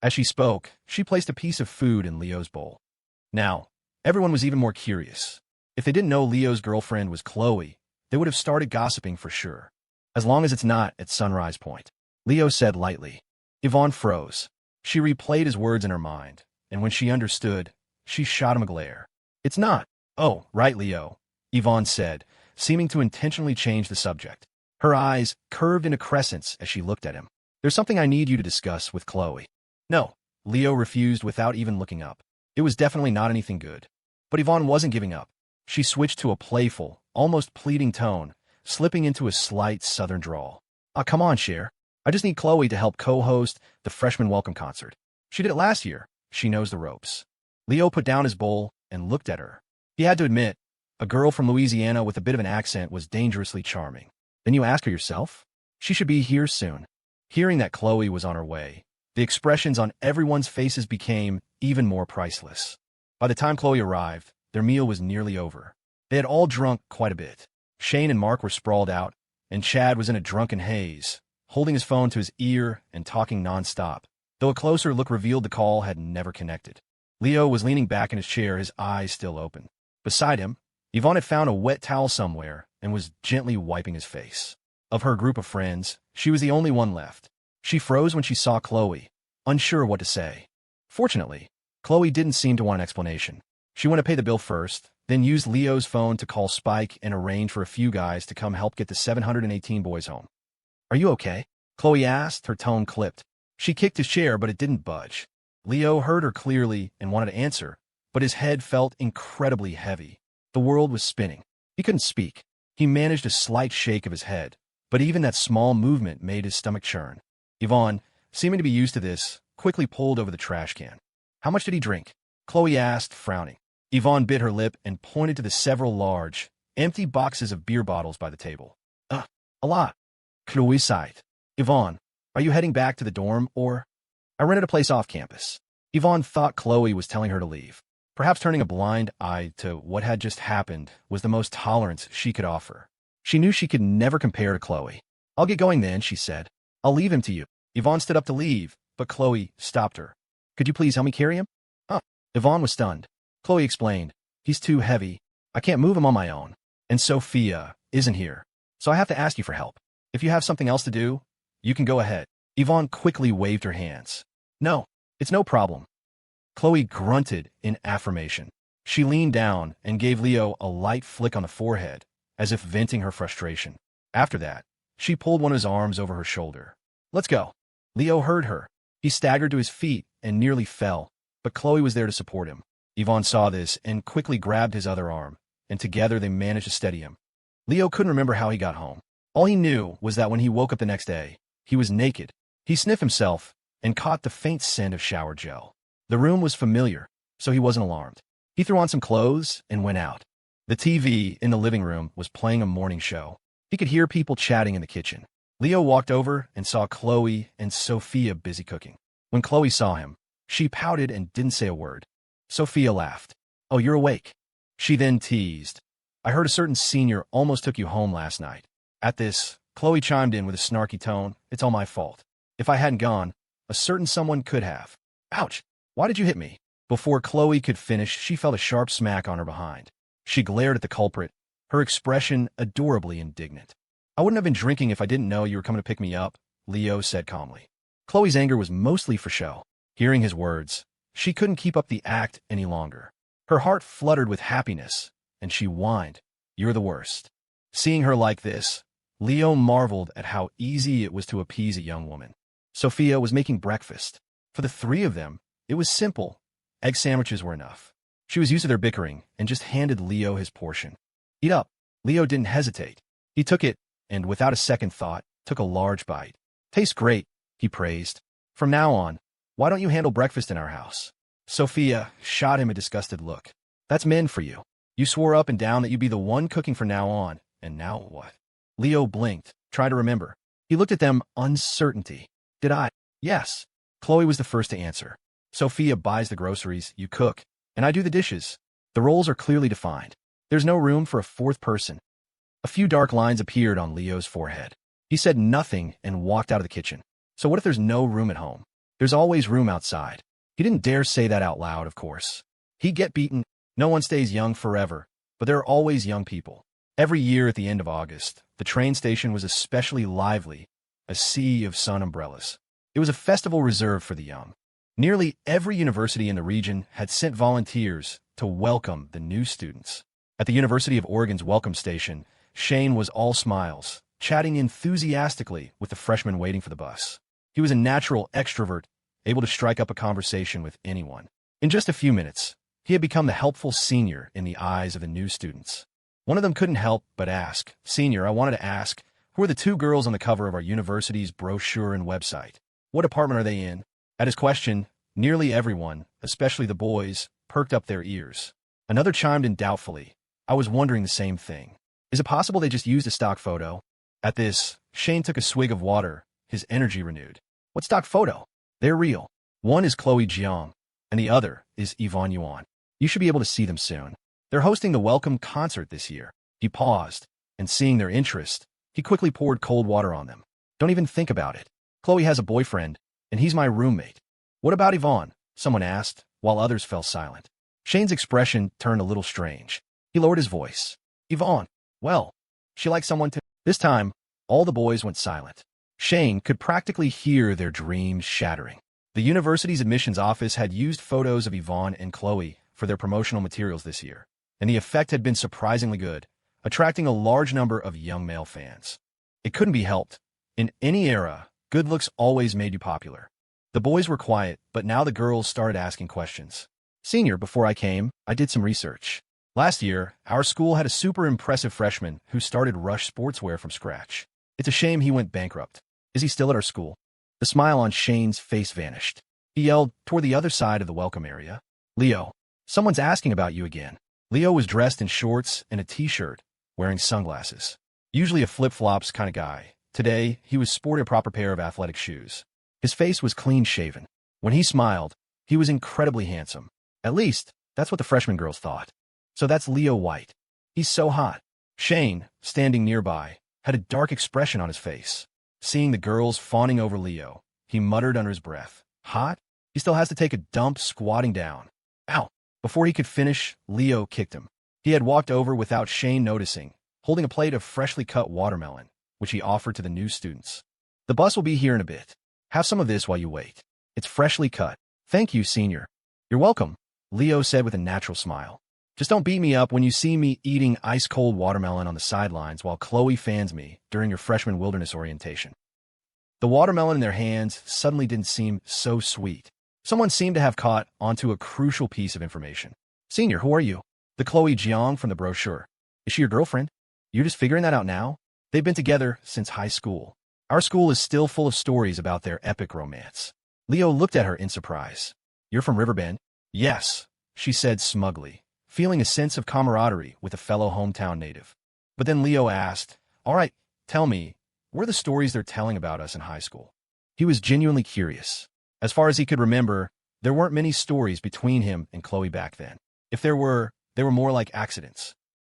As she spoke, she placed a piece of food in Leo's bowl. Now, everyone was even more curious. If they didn't know Leo's girlfriend was Chloe, they would have started gossiping for sure. "As long as it's not at Sunrise Point," Leo said lightly. Yvonne froze. She replayed his words in her mind, and when she understood, She shot him a glare. It's not. Oh, right, Leo, Yvonne said, seeming to intentionally change the subject. Her eyes curved into crescents as she looked at him. There's something I need you to discuss with Chloe. No, Leo refused without even looking up. It was definitely not anything good. But Yvonne wasn't giving up. She switched to a playful, almost pleading tone, slipping into a slight southern drawl. Come on, Cher. I just need Chloe to help co-host the Freshman welcome concert. She did it last year. She knows the ropes. Leo put down his bowl and looked at her. He had to admit, a girl from Louisiana with a bit of an accent was dangerously charming. Then you ask her yourself? She should be here soon. Hearing that Chloe was on her way, the expressions on everyone's faces became even more priceless. By the time Chloe arrived, their meal was nearly over. They had all drunk quite a bit. Shane and Mark were sprawled out, and Chad was in a drunken haze, holding his phone to his ear and talking nonstop, though a closer look revealed the call had never connected. Leo was leaning back in his chair, his eyes still open. Beside him, Yvonne had found a wet towel somewhere and was gently wiping his face. Of her group of friends, she was the only one left. She froze when she saw Chloe, unsure what to say. Fortunately, Chloe didn't seem to want an explanation. She went to pay the bill first, then used Leo's phone to call Spike and arrange for a few guys to come help get the 718 boys home. Are you okay? Chloe asked, her tone clipped. She kicked his chair, but it didn't budge. Leo heard her clearly and wanted to answer, but his head felt incredibly heavy. The world was spinning. He couldn't speak. He managed a slight shake of his head, but even that small movement made his stomach churn. Yvonne, seeming to be used to this, quickly pulled over the trash can. How much did he drink? Chloe asked, frowning. Yvonne bit her lip and pointed to the several large, empty boxes of beer bottles by the table. A lot. Chloe sighed. Yvonne, are you heading back to the dorm, or? I rented a place off campus. Yvonne thought Chloe was telling her to leave. Perhaps turning a blind eye to what had just happened was the most tolerance she could offer. She knew she could never compare to Chloe. I'll get going then, she said. I'll leave him to you. Yvonne stood up to leave, but Chloe stopped her. Could you please help me carry him? Yvonne was stunned. Chloe explained. He's too heavy. I can't move him on my own. And Sophia isn't here. So I have to ask you for help. If you have something else to do, you can go ahead. Yvonne quickly waved her hands. No, it's no problem. Chloe grunted in affirmation. She leaned down and gave Leo a light flick on the forehead, as if venting her frustration. After that, she pulled one of his arms over her shoulder. Let's go. Leo heard her. He staggered to his feet and nearly fell, but Chloe was there to support him. Yvonne saw this and quickly grabbed his other arm, and together they managed to steady him. Leo couldn't remember how he got home. All he knew was that when he woke up the next day, he was naked. He sniffed himself and caught the faint scent of shower gel. The room was familiar, so he wasn't alarmed. He threw on some clothes and went out. The TV in the living room was playing a morning show. He could hear people chatting in the kitchen. Leo walked over and saw Chloe and Sophia busy cooking. When Chloe saw him, she pouted and didn't say a word. Sophia laughed. Oh, you're awake. She then teased. I heard a certain senior almost took you home last night. At this, Chloe chimed in with a snarky tone. It's all my fault. If I hadn't gone, a certain someone could have. Ouch. Why did you hit me? Before Chloe could finish, she felt a sharp smack on her behind. She glared at the culprit, her expression adorably indignant. I wouldn't have been drinking if I didn't know you were coming to pick me up, Leo said calmly. Chloe's anger was mostly for show. Hearing his words, she couldn't keep up the act any longer. Her heart fluttered with happiness, and she whined, You're the worst. Seeing her like this, Leo marveled at how easy it was to appease a young woman. Sophia was making breakfast. For the three of them, it was simple. Egg sandwiches were enough. She was used to their bickering and just handed Leo his portion. Eat up. Leo didn't hesitate. He took it and, without a second thought, took a large bite. Tastes great, he praised. From now on, why don't you handle breakfast in our house? Sophia shot him a disgusted look. That's men for you. You swore up and down that you'd be the one cooking from now on, and now what? Leo blinked, trying to remember. He looked at them, uncertainty. Did I? Yes. Chloe was the first to answer. Sophia buys the groceries, you cook, and I do the dishes. The roles are clearly defined. There's no room for a fourth person. A few dark lines appeared on Leo's forehead. He said nothing and walked out of the kitchen. So what if there's no room at home? There's always room outside. He didn't dare say that out loud, of course. He'd get beaten. No one stays young forever, but there are always young people. Every year at the end of August, the train station was especially lively, a sea of sun umbrellas. It was a festival reserved for the young. Nearly every university in the region had sent volunteers to welcome the new students. At the University of Oregon's welcome station, Shane was all smiles, chatting enthusiastically with the freshmen waiting for the bus. He was a natural extrovert, able to strike up a conversation with anyone. In just a few minutes, he had become the helpful senior in the eyes of the new students. One of them couldn't help but ask, "Senior, I wanted to ask, who are the two girls on the cover of our university's brochure and website? What department are they in?" At his question, nearly everyone, especially the boys, perked up their ears. Another chimed in doubtfully, "I was wondering the same thing. Is it possible they just used a stock photo?" At this, Shane took a swig of water, his energy renewed. "What stock photo? They're real. One is Chloe Jiang, and the other is Yvonne Yuan. You should be able to see them soon. They're hosting the welcome concert this year." He paused, and seeing their interest, he quickly poured cold water on them. "Don't even think about it. Chloe has a boyfriend, and he's my roommate." "What about Yvonne?" someone asked, while others fell silent. Shane's expression turned a little strange. He lowered his voice. "Yvonne, well, she likes someone to—" This time, all the boys went silent. Shane could practically hear their dreams shattering. The university's admissions office had used photos of Yvonne and Chloe for their promotional materials this year, and the effect had been surprisingly good, attracting a large number of young male fans. It couldn't be helped. In any era, good looks always made you popular. The boys were quiet, but now the girls started asking questions. "Senior, before I came, I did some research. Last year, our school had a super impressive freshman who started Rush Sportswear from scratch. It's a shame he went bankrupt. Is he still at our school?" The smile on Shane's face vanished. He yelled toward the other side of the welcome area, "Leo, someone's asking about you again." Leo was dressed in shorts and a t-shirt, wearing sunglasses. Usually a flip-flops kind of guy. Today, he was sporting a proper pair of athletic shoes. His face was clean-shaven. When he smiled, he was incredibly handsome. At least, that's what the freshman girls thought. "So that's Leo White. He's so hot." Shane, standing nearby, had a dark expression on his face. Seeing the girls fawning over Leo, he muttered under his breath, "Hot? He still has to take a dump squatting down." Ow! Before he could finish, Leo kicked him. He had walked over without Shane noticing, holding a plate of freshly cut watermelon, which he offered to the new students. "The bus will be here in a bit. Have some of this while you wait. It's freshly cut." "Thank you, senior." "You're welcome," Leo said with a natural smile. "Just don't beat me up when you see me eating ice-cold watermelon on the sidelines while Chloe fans me during your freshman wilderness orientation." The watermelon in their hands suddenly didn't seem so sweet. Someone seemed to have caught onto a crucial piece of information. "Senior, who are you?" "The Chloe Jiang from the brochure." "Is she your girlfriend?" "You're just figuring that out now?" "They've been together since high school. Our school is still full of stories about their epic romance." Leo looked at her in surprise. "You're from Riverbend?" "Yes," she said smugly, feeling a sense of camaraderie with a fellow hometown native. But then Leo asked, "All right, tell me, what are the stories they're telling about us in high school?" He was genuinely curious. As far as he could remember, there weren't many stories between him and Chloe back then. If there were, they were more like accidents.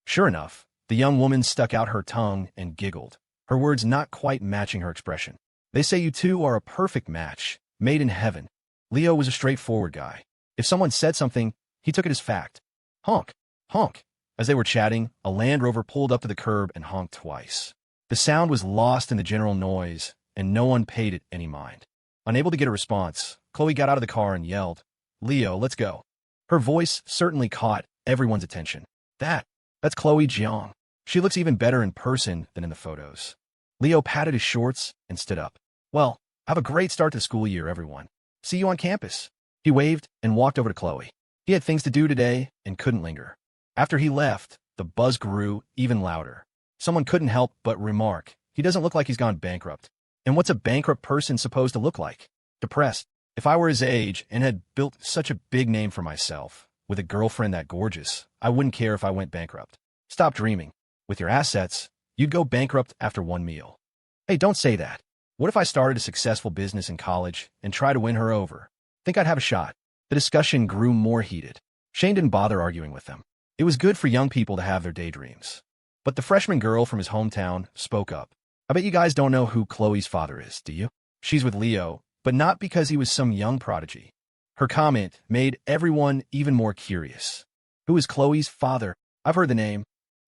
Sure enough, the young woman stuck out her tongue and giggled, her words not quite matching her expression. "They say you two are a perfect match, made in heaven." Leo was a straightforward guy. If someone said something, he took it as fact. Honk, honk. As they were chatting, a Land Rover pulled up to the curb and honked twice. The sound was lost in the general noise, and no one paid it any mind. Unable to get a response, Chloe got out of the car and yelled, "Leo, let's go." Her voice certainly caught everyone's attention. That's Chloe Jiang. She looks even better in person than in the photos." Leo patted his shorts and stood up. "Well, have a great start to the school year, everyone. See you on campus." He waved and walked over to Chloe. He had things to do today and couldn't linger. After he left, the buzz grew even louder. Someone couldn't help but remark, "He doesn't look like he's gone bankrupt." And what's a bankrupt person supposed to look like? Depressed. If I were his age and had built such a big name for myself, with a girlfriend that gorgeous, I wouldn't care if I went bankrupt. Stop dreaming. With your assets, you'd go bankrupt after one meal. Hey, don't say that. What if I started a successful business in college and tried to win her over? Think I'd have a shot. The discussion grew more heated. Shane didn't bother arguing with them. It was good for young people to have their daydreams. But the freshman girl from his hometown spoke up. "I bet you guys don't know who Chloe's father is, do you? She's with Leo, but not because he was some young prodigy." Her comment made everyone even more curious. "Who is Chloe's father?" "I've heard the name.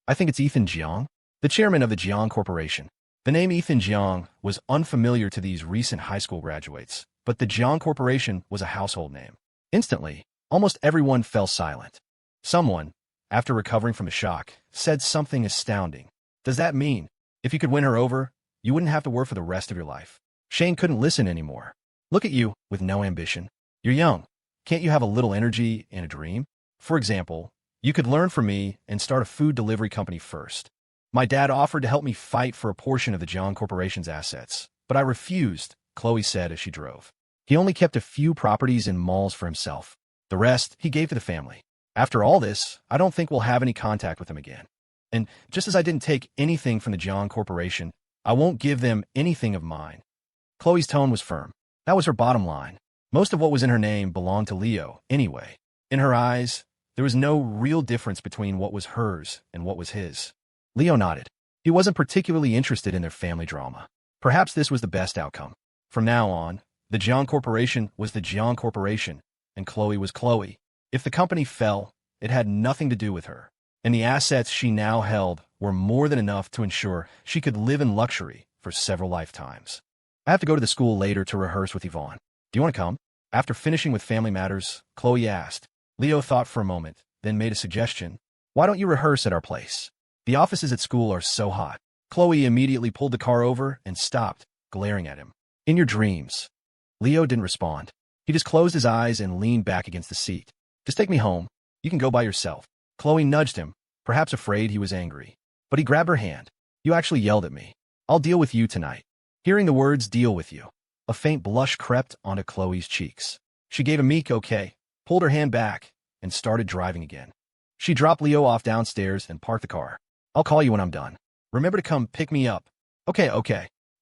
I think it's Ethan Jiang, the chairman of the Jiang Corporation." The name Ethan Jiang was unfamiliar to these recent high school graduates, but the Jiang Corporation was a household name. Instantly, almost everyone fell silent. Someone, after recovering from the shock, said something astounding. Does that mean, if you could win her over, you wouldn't have to work for the rest of your life? Shane couldn't listen anymore. Look at you, with no ambition. You're young. Can't you have a little energy and a dream? For example, you could learn from me and start a food delivery company first. My dad offered to help me fight for a portion of the Jiang Corporation's assets, but I refused, Chloe said as she drove. He only kept a few properties and malls for himself. The rest he gave to the family. After all this, I don't think we'll have any contact with him again. And just as I didn't take anything from the Jiang Corporation, I won't give them anything of mine. Chloe's tone was firm. That was her bottom line. Most of what was in her name belonged to Leo, anyway. In her eyes, there was no real difference between what was hers and what was his. Leo nodded. He wasn't particularly interested in their family drama. Perhaps this was the best outcome. From now on, the Jiang Corporation was the Jiang Corporation, and Chloe was Chloe. If the company fell, it had nothing to do with her, and the assets she now held were more than enough to ensure she could live in luxury for several lifetimes. I have to go to the school later to rehearse with Yvonne. Do you want to come? After finishing with family matters, Chloe asked. Leo thought for a moment, then made a suggestion. Why don't you rehearse at our place? The offices at school are so hot. Chloe immediately pulled the car over and stopped, glaring at him. In your dreams. Leo didn't respond. He just closed his eyes and leaned back against the seat. Just take me home. You can go by yourself. Chloe nudged him, perhaps afraid he was angry. But he grabbed her hand. You actually yelled at me. I'll deal with you tonight. Hearing the words deal with you, a faint blush crept onto Chloe's cheeks. She gave a meek okay, pulled her hand back, and started driving again. She dropped Leo off downstairs and parked the car. I'll call you when I'm done. Remember to come pick me up. Okay.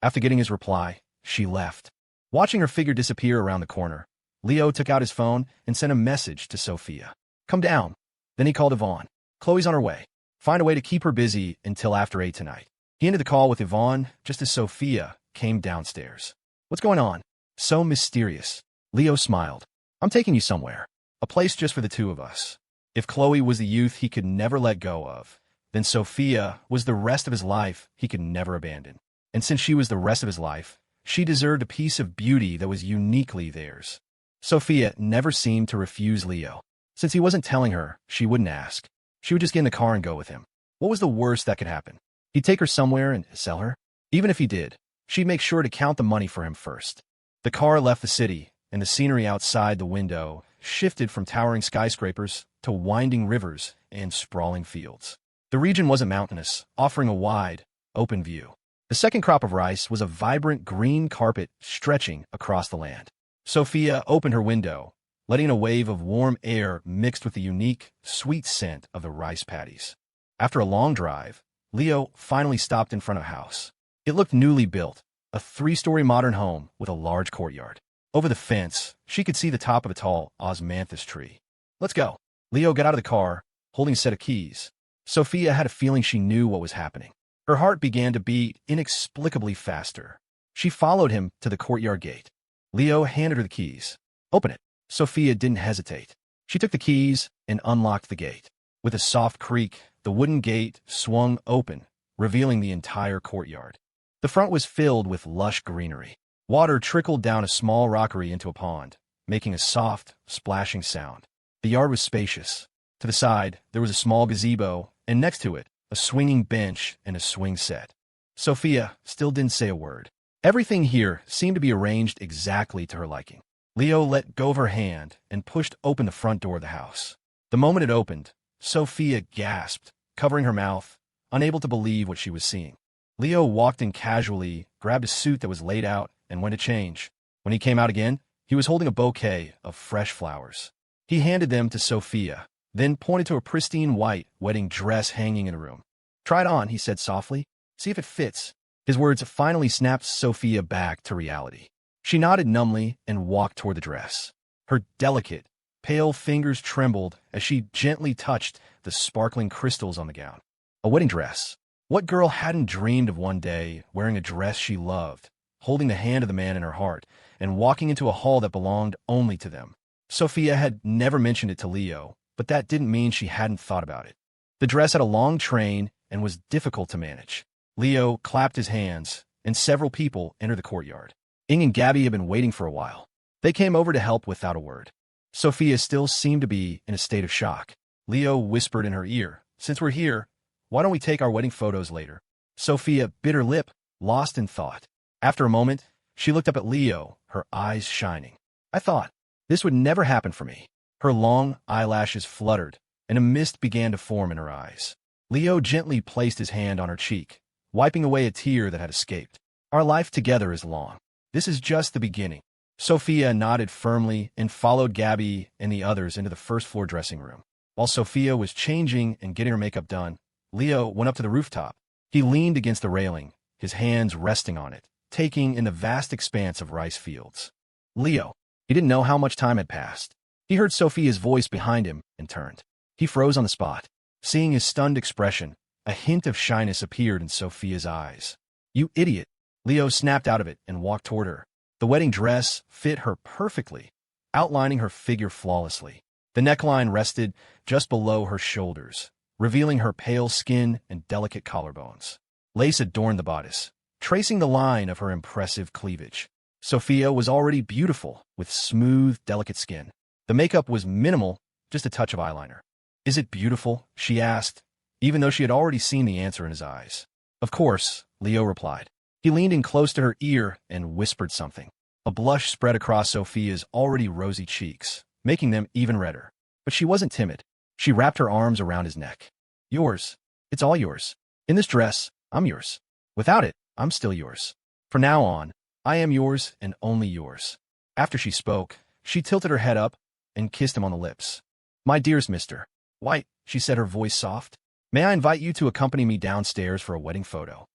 After getting his reply, she left. Watching her figure disappear around the corner, Leo took out his phone and sent a message to Sophia. Come down. Then he called Yvonne. Chloe's on her way. Find a way to keep her busy until after 8 tonight. He ended the call with Yvonne just as Sophia came downstairs. What's going on? So mysterious. Leo smiled. I'm taking you somewhere. A place just for the two of us. If Chloe was the youth he could never let go of, then Sophia was the rest of his life he could never abandon. And since she was the rest of his life, she deserved a piece of beauty that was uniquely theirs. Sophia never seemed to refuse Leo. Since he wasn't telling her, she wouldn't ask. She would just get in the car and go with him. What was the worst that could happen? He'd take her somewhere and sell her? Even if he did, she'd make sure to count the money for him first. The car left the city, and the scenery outside the window shifted from towering skyscrapers to winding rivers and sprawling fields. The region wasn't mountainous, offering a wide, open view. The second crop of rice was a vibrant green carpet stretching across the land. Sophia opened her window, letting in a wave of warm air mixed with the unique, sweet scent of the rice paddies. After a long drive, Leo finally stopped in front of a house. It looked newly built, a 3-story modern home with a large courtyard. Over the fence, she could see the top of a tall osmanthus tree. Let's go. Leo got out of the car, holding a set of keys. Sophia had a feeling she knew what was happening. Her heart began to beat inexplicably faster. She followed him to the courtyard gate. Leo handed her the keys. Open it. Sophia didn't hesitate. She took the keys and unlocked the gate. With a soft creak, the wooden gate swung open, revealing the entire courtyard. The front was filled with lush greenery. Water trickled down a small rockery into a pond, making a soft, splashing sound. The yard was spacious. To the side, there was a small gazebo, and next to it, a swinging bench and a swing set. Sophia still didn't say a word. Everything here seemed to be arranged exactly to her liking. Leo let go of her hand and pushed open the front door of the house. The moment it opened, Sophia gasped, covering her mouth, unable to believe what she was seeing. Leo walked in casually, grabbed a suit that was laid out, and went to change. When he came out again, he was holding a bouquet of fresh flowers. He handed them to Sophia, then pointed to a pristine white wedding dress hanging in a room. Try it on, he said softly. See if it fits. His words finally snapped Sophia back to reality. She nodded numbly and walked toward the dress. Her delicate, pale fingers trembled as she gently touched the sparkling crystals on the gown. A wedding dress. What girl hadn't dreamed of one day wearing a dress she loved, holding the hand of the man in her heart, and walking into a hall that belonged only to them? Sophia had never mentioned it to Leo, but that didn't mean she hadn't thought about it. The dress had a long train and was difficult to manage. Leo clapped his hands, and several people entered the courtyard. Ing and Gabby had been waiting for a while. They came over to help without a word. Sophia still seemed to be in a state of shock. Leo whispered in her ear, "Since we're here, why don't we take our wedding photos later?" Sophia bit her lip, lost in thought. After a moment, she looked up at Leo, her eyes shining. "I thought this would never happen for me." Her long eyelashes fluttered, and a mist began to form in her eyes. Leo gently placed his hand on her cheek, wiping away a tear that had escaped. "Our life together is long. This is just the beginning." Sophia nodded firmly and followed Gabby and the others into the first-floor dressing room. While Sophia was changing and getting her makeup done, Leo went up to the rooftop. He leaned against the railing, his hands resting on it, taking in the vast expanse of rice fields. Leo. He didn't know how much time had passed. He heard Sophia's voice behind him and turned. He froze on the spot. Seeing his stunned expression, a hint of shyness appeared in Sophia's eyes. "You idiot!" Leo snapped out of it and walked toward her. The wedding dress fit her perfectly, outlining her figure flawlessly. The neckline rested just below her shoulders, revealing her pale skin and delicate collarbones. Lace adorned the bodice, tracing the line of her impressive cleavage. Sophia was already beautiful, with smooth, delicate skin. The makeup was minimal, just a touch of eyeliner. "Is it beautiful?" she asked, even though she had already seen the answer in his eyes. "Of course," Leo replied. He leaned in close to her ear and whispered something. A blush spread across Sophia's already rosy cheeks, making them even redder. But she wasn't timid. She wrapped her arms around his neck. "Yours. It's all yours. In this dress, I'm yours. Without it, I'm still yours. From now on, I am yours and only yours." After she spoke, she tilted her head up and kissed him on the lips. "My dearest Mr. White," she said, her voice soft, "may I invite you to accompany me downstairs for a wedding photo?"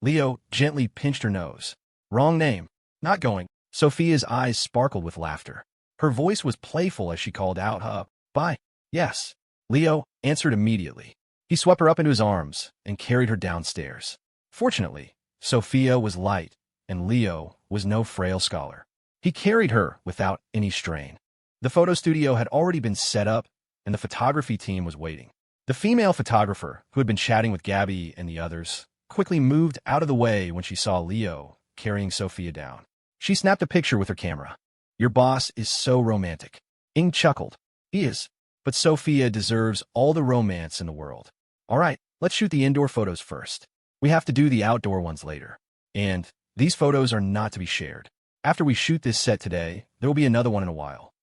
Leo gently pinched her nose. "Wrong name. Not going." Sophia's eyes sparkled with laughter. Her voice was playful as she called out, "Bye." "Yes." Leo answered immediately. He swept her up into his arms and carried her downstairs. Fortunately, Sophia was light, and Leo was no frail scholar. He carried her without any strain. The photo studio had already been set up, and the photography team was waiting. The female photographer, who had been chatting with Gabby and the others, quickly moved out of the way when she saw Leo carrying Sophia down. She snapped a picture with her camera. "Your boss is so romantic." Ing chuckled. "He is. But Sophia deserves all the romance in the world. All right, let's shoot the indoor photos first. We have to do the outdoor ones later. And these photos are not to be shared. After we shoot this set today, there will be another one in a while."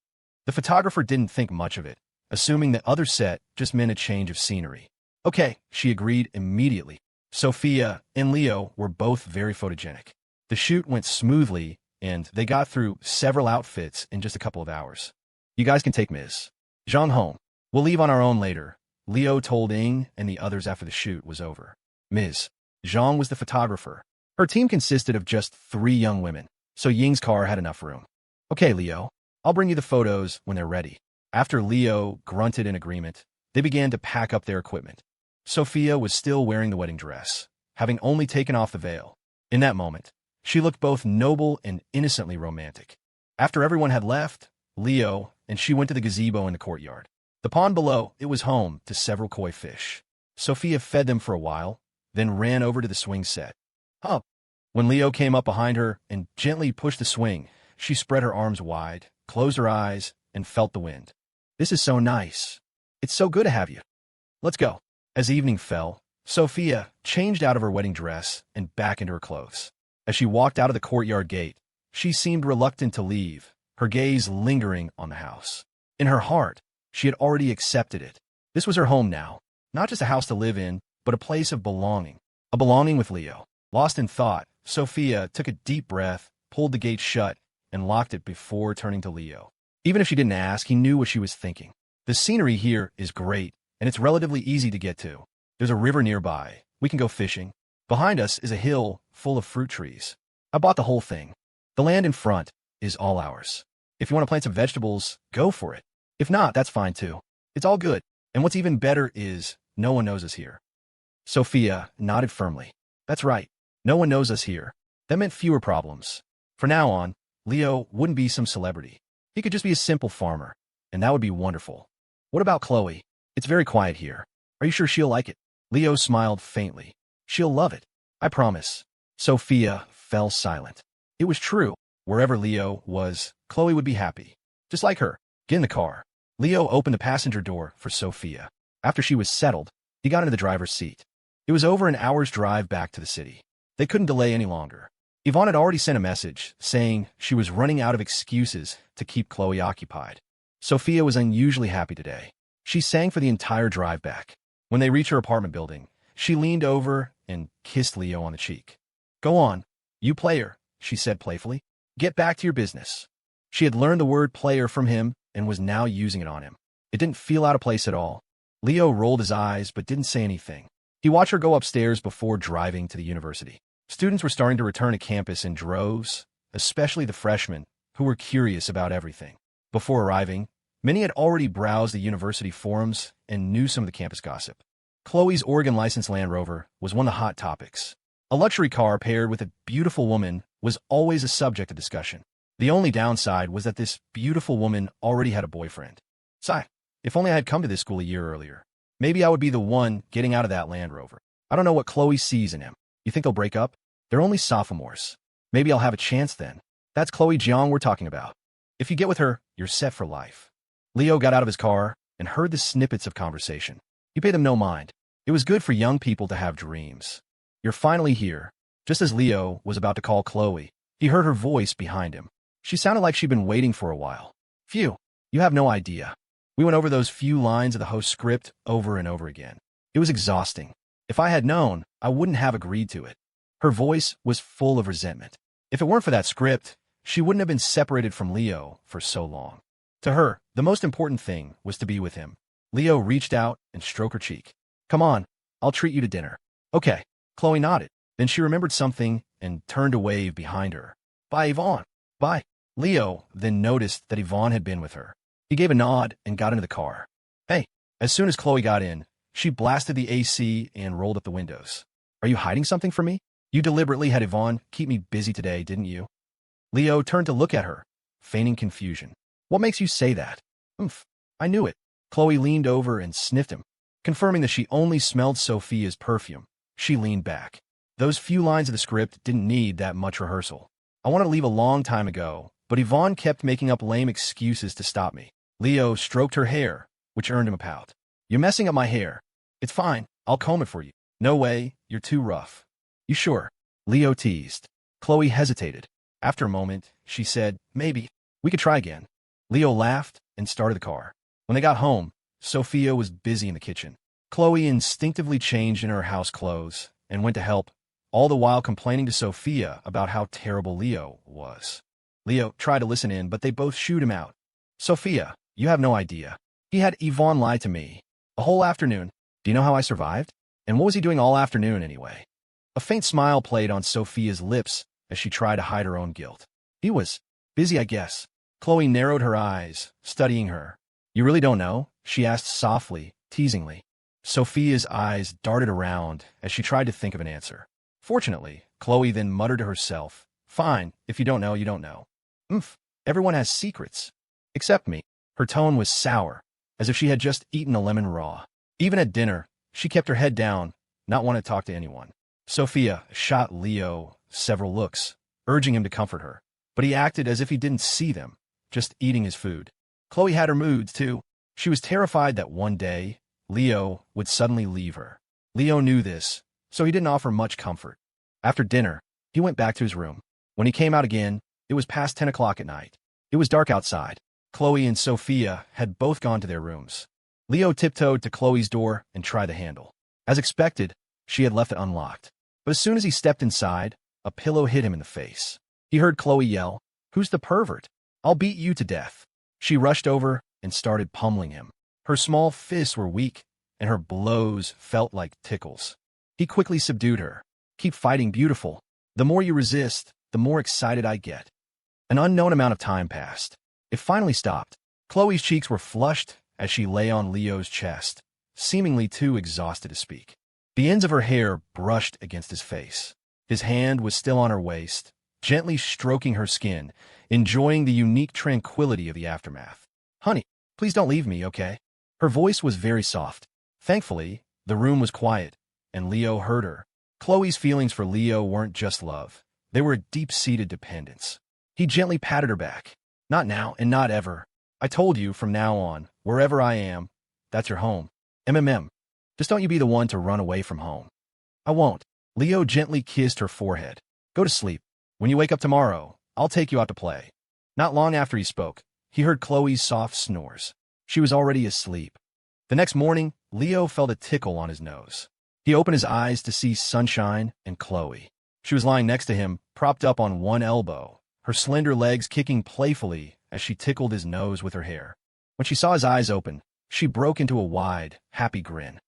The photographer didn't think much of it, assuming the other set just meant a change of scenery. "Okay," she agreed immediately. Sophia and Leo were both very photogenic. The shoot went smoothly, and they got through several outfits in just a couple of hours. "You guys can take Ms. Zhang home. We'll leave on our own later," Leo told Ing and the others after the shoot was over. Ms. Zhang was the photographer. Her team consisted of just 3 young women, so Ying's car had enough room. "Okay, Leo, I'll bring you the photos when they're ready." After Leo grunted in agreement, they began to pack up their equipment. Sophia was still wearing the wedding dress, having only taken off the veil. In that moment, she looked both noble and innocently romantic. After everyone had left, Leo and she went to the gazebo in the courtyard. The pond below, it was home to several koi fish. Sophia fed them for a while, then ran over to the swing set. Up. When Leo came up behind her and gently pushed the swing, she spread her arms wide, closed her eyes, and felt the wind. "This is so nice. It's so good to have you. Let's go." As evening fell, Sophia changed out of her wedding dress and back into her clothes. As she walked out of the courtyard gate, she seemed reluctant to leave, her gaze lingering on the house. In her heart, she had already accepted it. This was her home now, not just a house to live in, but a place of belonging. A belonging with Leo. Lost in thought, Sophia took a deep breath, pulled the gate shut, and locked it before turning to Leo. Even if she didn't ask, he knew what she was thinking. The scenery here is great, and it's relatively easy to get to. There's a river nearby. We can go fishing. Behind us is a hill full of fruit trees. I bought the whole thing. The land in front is all ours. If you want to plant some vegetables, go for it. If not, that's fine too. It's all good. And what's even better is no one knows us here. Sophia nodded firmly. That's right. No one knows us here. That meant fewer problems. From now on, Leo wouldn't be some celebrity. He could just be a simple farmer, and that would be wonderful. What about Chloe? It's very quiet here. Are you sure she'll like it? Leo smiled faintly. She'll love it. I promise. Sophia fell silent. It was true. Wherever Leo was, Chloe would be happy. Just like her. Get in the car. Leo opened the passenger door for Sophia. After she was settled, he got into the driver's seat. It was over an hour's drive back to the city. They couldn't delay any longer. Yvonne had already sent a message saying she was running out of excuses to keep Chloe occupied. Sophia was unusually happy today. She sang for the entire drive back. When they reached her apartment building, she leaned over and kissed Leo on the cheek. "Go on, you player," she said playfully. "Get back to your business." She had learned the word player from him and was now using it on him. It didn't feel out of place at all. Leo rolled his eyes but didn't say anything. He watched her go upstairs before driving to the university. Students were starting to return to campus in droves, especially the freshmen, who were curious about everything. Before arriving, many had already browsed the university forums and knew some of the campus gossip. Chloe's Oregon-licensed Land Rover was one of the hot topics. A luxury car paired with a beautiful woman was always a subject of discussion. The only downside was that this beautiful woman already had a boyfriend. Sigh, if only I had come to this school a year earlier. Maybe I would be the one getting out of that Land Rover. I don't know what Chloe sees in him. You think they'll break up? They're only sophomores. Maybe I'll have a chance then. That's Chloe Jiang we're talking about. If you get with her, you're set for life. Leo got out of his car and heard the snippets of conversation. He paid them no mind. It was good for young people to have dreams. "You're finally here." Just as Leo was about to call Chloe, he heard her voice behind him. She sounded like she'd been waiting for a while. "Phew, you have no idea. We went over those few lines of the host script over and over again. It was exhausting. If I had known, I wouldn't have agreed to it." Her voice was full of resentment. If it weren't for that script, she wouldn't have been separated from Leo for so long. To her, the most important thing was to be with him. Leo reached out and stroked her cheek. "Come on, I'll treat you to dinner." "Okay." Chloe nodded. Then she remembered something and turned to wave behind her. "Bye, Yvonne." "Bye." Leo then noticed that Yvonne had been with her. He gave a nod and got into the car. "Hey." As soon as Chloe got in, she blasted the AC and rolled up the windows. "Are you hiding something from me? You deliberately had Yvonne keep me busy today, didn't you?" Leo turned to look at her, feigning confusion. "What makes you say that?" "Oomph, I knew it." Chloe leaned over and sniffed him. Confirming that she only smelled Sophia's perfume, she leaned back. Those few lines of the script didn't need that much rehearsal. "I wanted to leave a long time ago, but Yvonne kept making up lame excuses to stop me." Leo stroked her hair, which earned him a pout. "You're messing up my hair." "It's fine, I'll comb it for you." "No way, you're too rough." "You sure?" Leo teased. Chloe hesitated. After a moment, she said, "Maybe. We could try again." Leo laughed and started the car. When they got home, Sophia was busy in the kitchen. Chloe instinctively changed in her house clothes and went to help, all the while complaining to Sophia about how terrible Leo was. Leo tried to listen in, but they both shooed him out. "Sophia, you have no idea. He had Yvonne lie to me. A whole afternoon. Do you know how I survived? And what was he doing all afternoon anyway?" A faint smile played on Sophia's lips as she tried to hide her own guilt. "He was busy, I guess." Chloe narrowed her eyes, studying her. "You really don't know?" she asked softly, teasingly. Sophia's eyes darted around as she tried to think of an answer. Fortunately, Chloe then muttered to herself, "Fine, if you don't know, you don't know." "Oomph, everyone has secrets. Except me." Her tone was sour, as if she had just eaten a lemon raw. Even at dinner, she kept her head down, not wanting to talk to anyone. Sophia shot Leo several looks, urging him to comfort her, but he acted as if he didn't see them, just eating his food. Chloe had her moods, too. She was terrified that one day, Leo would suddenly leave her. Leo knew this, so he didn't offer much comfort. After dinner, he went back to his room. When he came out again, it was past 10 o'clock at night. It was dark outside. Chloe and Sophia had both gone to their rooms. Leo tiptoed to Chloe's door and tried the handle. As expected, she had left it unlocked. But as soon as he stepped inside, a pillow hit him in the face. He heard Chloe yell, "Who's the pervert? I'll beat you to death." She rushed over and started pummeling him. Her small fists were weak, and her blows felt like tickles. He quickly subdued her. "Keep fighting, beautiful. The more you resist, the more excited I get." An unknown amount of time passed. It finally stopped. Chloe's cheeks were flushed as she lay on Leo's chest, seemingly too exhausted to speak. The ends of her hair brushed against his face. His hand was still on her waist, gently stroking her skin, enjoying the unique tranquility of the aftermath. "Honey, please don't leave me, okay?" Her voice was very soft. Thankfully, the room was quiet, and Leo heard her. Chloe's feelings for Leo weren't just love. They were a deep-seated dependence. He gently patted her back. Not now and not ever. I told you from now on, wherever I am, that's your home. MMM. Just don't you be the one to run away from home. I won't. Leo gently kissed her forehead. Go to sleep. When you wake up tomorrow, I'll take you out to play. Not long after he spoke, he heard Chloe's soft snores. She was already asleep. The next morning, Leo felt a tickle on his nose. He opened his eyes to see Sunshine and Chloe. She was lying next to him, propped up on one elbow, her slender legs kicking playfully as she tickled his nose with her hair. When she saw his eyes open, she broke into a wide, happy grin.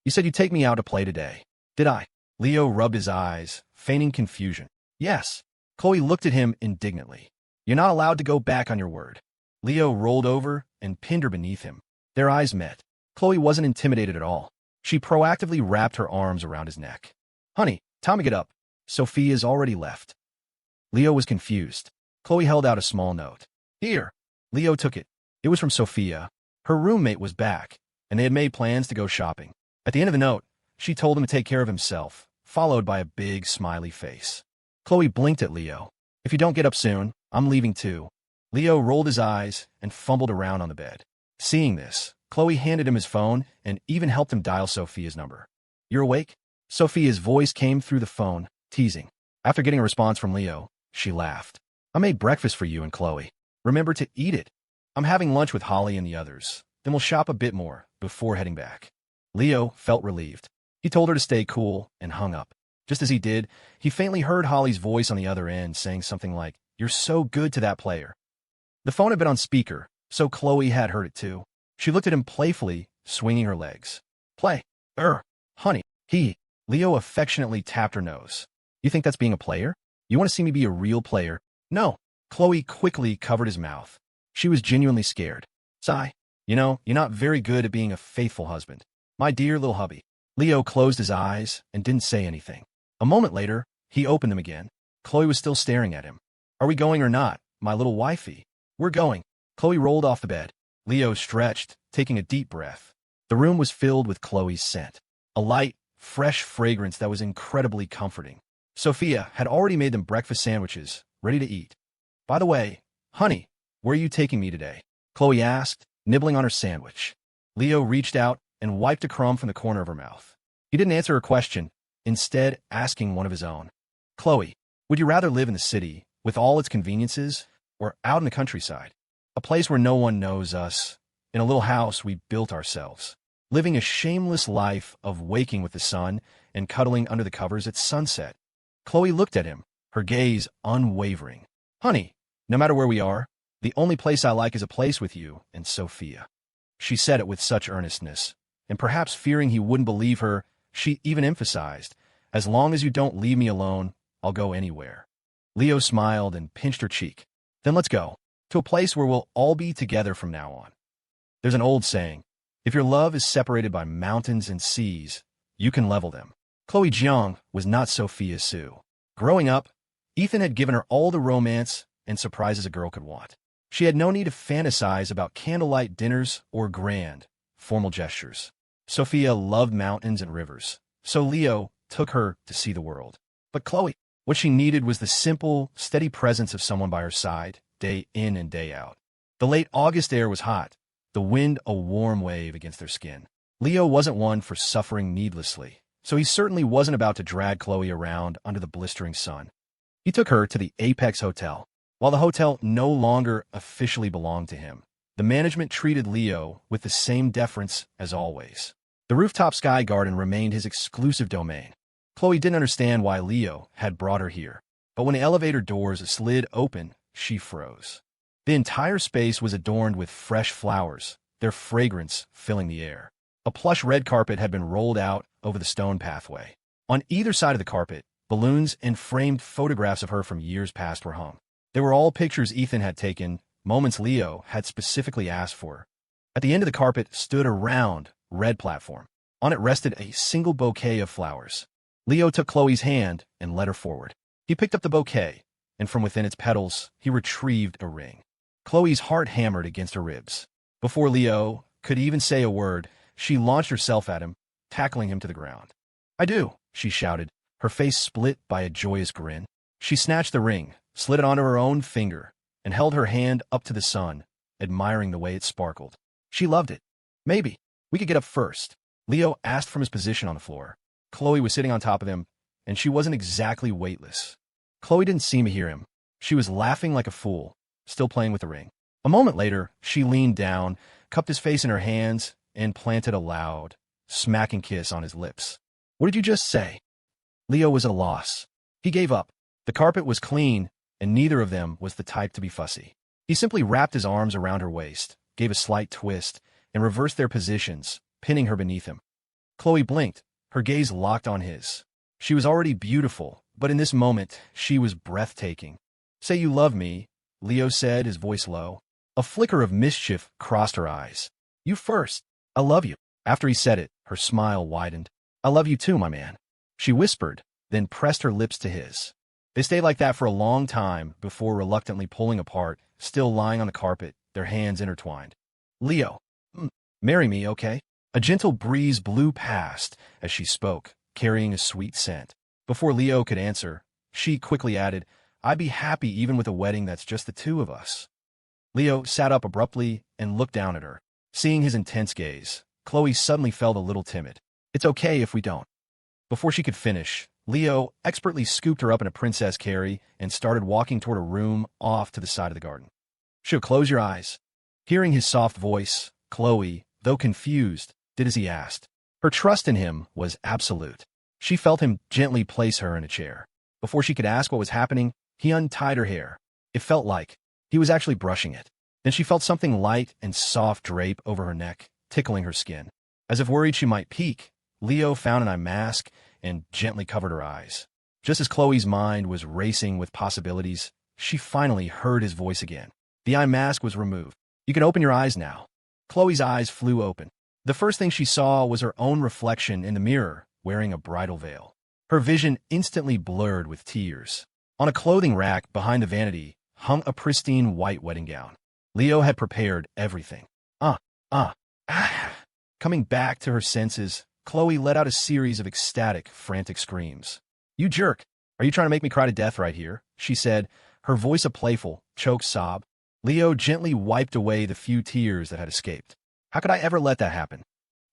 You said you'd take me out to play today. Did I? Leo rubbed his eyes, feigning confusion. Yes. Chloe looked at him indignantly. You're not allowed to go back on your word. Leo rolled over and pinned her beneath him. Their eyes met. Chloe wasn't intimidated at all. She proactively wrapped her arms around his neck. Honey, time to get up. Sophia's already left. Leo was confused. Chloe held out a small note. Here. Leo took it. It was from Sophia. Her roommate was back, and they had made plans to go shopping. At the end of the note, she told him to take care of himself, followed by a big smiley face. Chloe blinked at Leo. If you don't get up soon, I'm leaving too. Leo rolled his eyes and fumbled around on the bed. Seeing this, Chloe handed him his phone and even helped him dial Sophia's number. You're awake? Sophia's voice came through the phone, teasing. After getting a response from Leo, she laughed. I made breakfast for you and Chloe. Remember to eat it. I'm having lunch with Holly and the others. Then we'll shop a bit more before heading back. Leo felt relieved. He told her to stay cool and hung up. Just as he did, he faintly heard Holly's voice on the other end saying something like, You're so good to that player. The phone had been on speaker, so Chloe had heard it too. She looked at him playfully, swinging her legs. Play. Honey. Leo affectionately tapped her nose. You think that's being a player? You want to see me be a real player? No. Chloe quickly covered his mouth. She was genuinely scared. Sigh. You're not very good at being a faithful husband. My dear little hubby. Leo closed his eyes and didn't say anything. A moment later, he opened them again. Chloe was still staring at him. Are we going or not, my little wifey? We're going. Chloe rolled off the bed. Leo stretched, taking a deep breath. The room was filled with Chloe's scent. A light, fresh fragrance that was incredibly comforting. Sophia had already made them breakfast sandwiches, ready to eat. By the way, honey, where are you taking me today? Chloe asked, nibbling on her sandwich. Leo reached out and wiped a crumb from the corner of her mouth. He didn't answer her question, instead asking one of his own. Chloe, would you rather live in the city, with all its conveniences, or out in the countryside? A place where no one knows us, in a little house we built ourselves, living a shameless life of waking with the sun and cuddling under the covers at sunset. Chloe looked at him, her gaze unwavering. Honey, no matter where we are, the only place I like is a place with you and Sophia. She said it with such earnestness, and perhaps fearing he wouldn't believe her, she even emphasized, as long as you don't leave me alone, I'll go anywhere. Leo smiled and pinched her cheek. Then let's go, to a place where we'll all be together from now on. There's an old saying, if your love is separated by mountains and seas, you can level them. Chloe Jiang was not Sophia Sue. Growing up, Ethan had given her all the romance and surprises a girl could want. She had no need to fantasize about candlelight dinners or grand, formal gestures. Sophia loved mountains and rivers, so Leo took her to see the world. But Chloe, what she needed was the simple, steady presence of someone by her side, day in and day out. The late August air was hot, the wind a warm wave against their skin. Leo wasn't one for suffering needlessly, so he certainly wasn't about to drag Chloe around under the blistering sun. He took her to the Apex Hotel. While the hotel no longer officially belonged to him, the management treated Leo with the same deference as always. The rooftop sky garden remained his exclusive domain. Chloe didn't understand why Leo had brought her here, but when the elevator doors slid open, she froze. The entire space was adorned with fresh flowers, their fragrance filling the air. A plush red carpet had been rolled out over the stone pathway. On either side of the carpet, balloons and framed photographs of her from years past were hung. They were all pictures Ethan had taken, moments Leo had specifically asked for. At the end of the carpet stood a round, red platform. On it rested a single bouquet of flowers. Leo took Chloe's hand and led her forward. He picked up the bouquet, and from within its petals, he retrieved a ring. Chloe's heart hammered against her ribs. Before Leo could even say a word, she launched herself at him, tackling him to the ground. I do, she shouted, her face split by a joyous grin. She snatched the ring, slid it onto her own finger, and held her hand up to the sun, admiring the way it sparkled. She loved it. Maybe we could get up first, Leo asked from his position on the floor. Chloe was sitting on top of him, and she wasn't exactly weightless. Chloe didn't seem to hear him. She was laughing like a fool, still playing with the ring. A moment later, she leaned down, cupped his face in her hands, and planted a loud, smacking kiss on his lips. What did you just say? Leo was at a loss. He gave up. The carpet was clean, and neither of them was the type to be fussy. He simply wrapped his arms around her waist, gave a slight twist, and reversed their positions, pinning her beneath him. Chloe blinked, her gaze locked on his. She was already beautiful, but in this moment, she was breathtaking. Say you love me, Leo said, his voice low. A flicker of mischief crossed her eyes. You first. I love you. After he said it, her smile widened. I love you too, my man. She whispered, then pressed her lips to his. They stayed like that for a long time before reluctantly pulling apart, still lying on the carpet, their hands intertwined. Leo, marry me, okay? A gentle breeze blew past as she spoke, carrying a sweet scent. Before Leo could answer, she quickly added, I'd be happy even with a wedding that's just the two of us. Leo sat up abruptly and looked down at her. Seeing his intense gaze, Chloe suddenly felt a little timid. It's okay if we don't. Before she could finish, Leo expertly scooped her up in a princess carry and started walking toward a room off to the side of the garden. She'll close your eyes. Hearing his soft voice, Chloe, though confused, did as he asked. Her trust in him was absolute. She felt him gently place her in a chair. Before she could ask what was happening, he untied her hair. It felt like he was actually brushing it. Then she felt something light and soft drape over her neck, tickling her skin. As if worried she might peek, Leo found an eye mask and gently covered her eyes. Just as Chloe's mind was racing with possibilities, she finally heard his voice again. The eye mask was removed. You can open your eyes now. Chloe's eyes flew open. The first thing she saw was her own reflection in the mirror, wearing a bridal veil. Her vision instantly blurred with tears. On a clothing rack behind the vanity hung a pristine white wedding gown. Leo had prepared everything. Coming back to her senses, Chloe let out a series of ecstatic, frantic screams. You jerk! Are you trying to make me cry to death right here? She said, her voice a playful, choked sob. Leo gently wiped away the few tears that had escaped. How could I ever let that happen?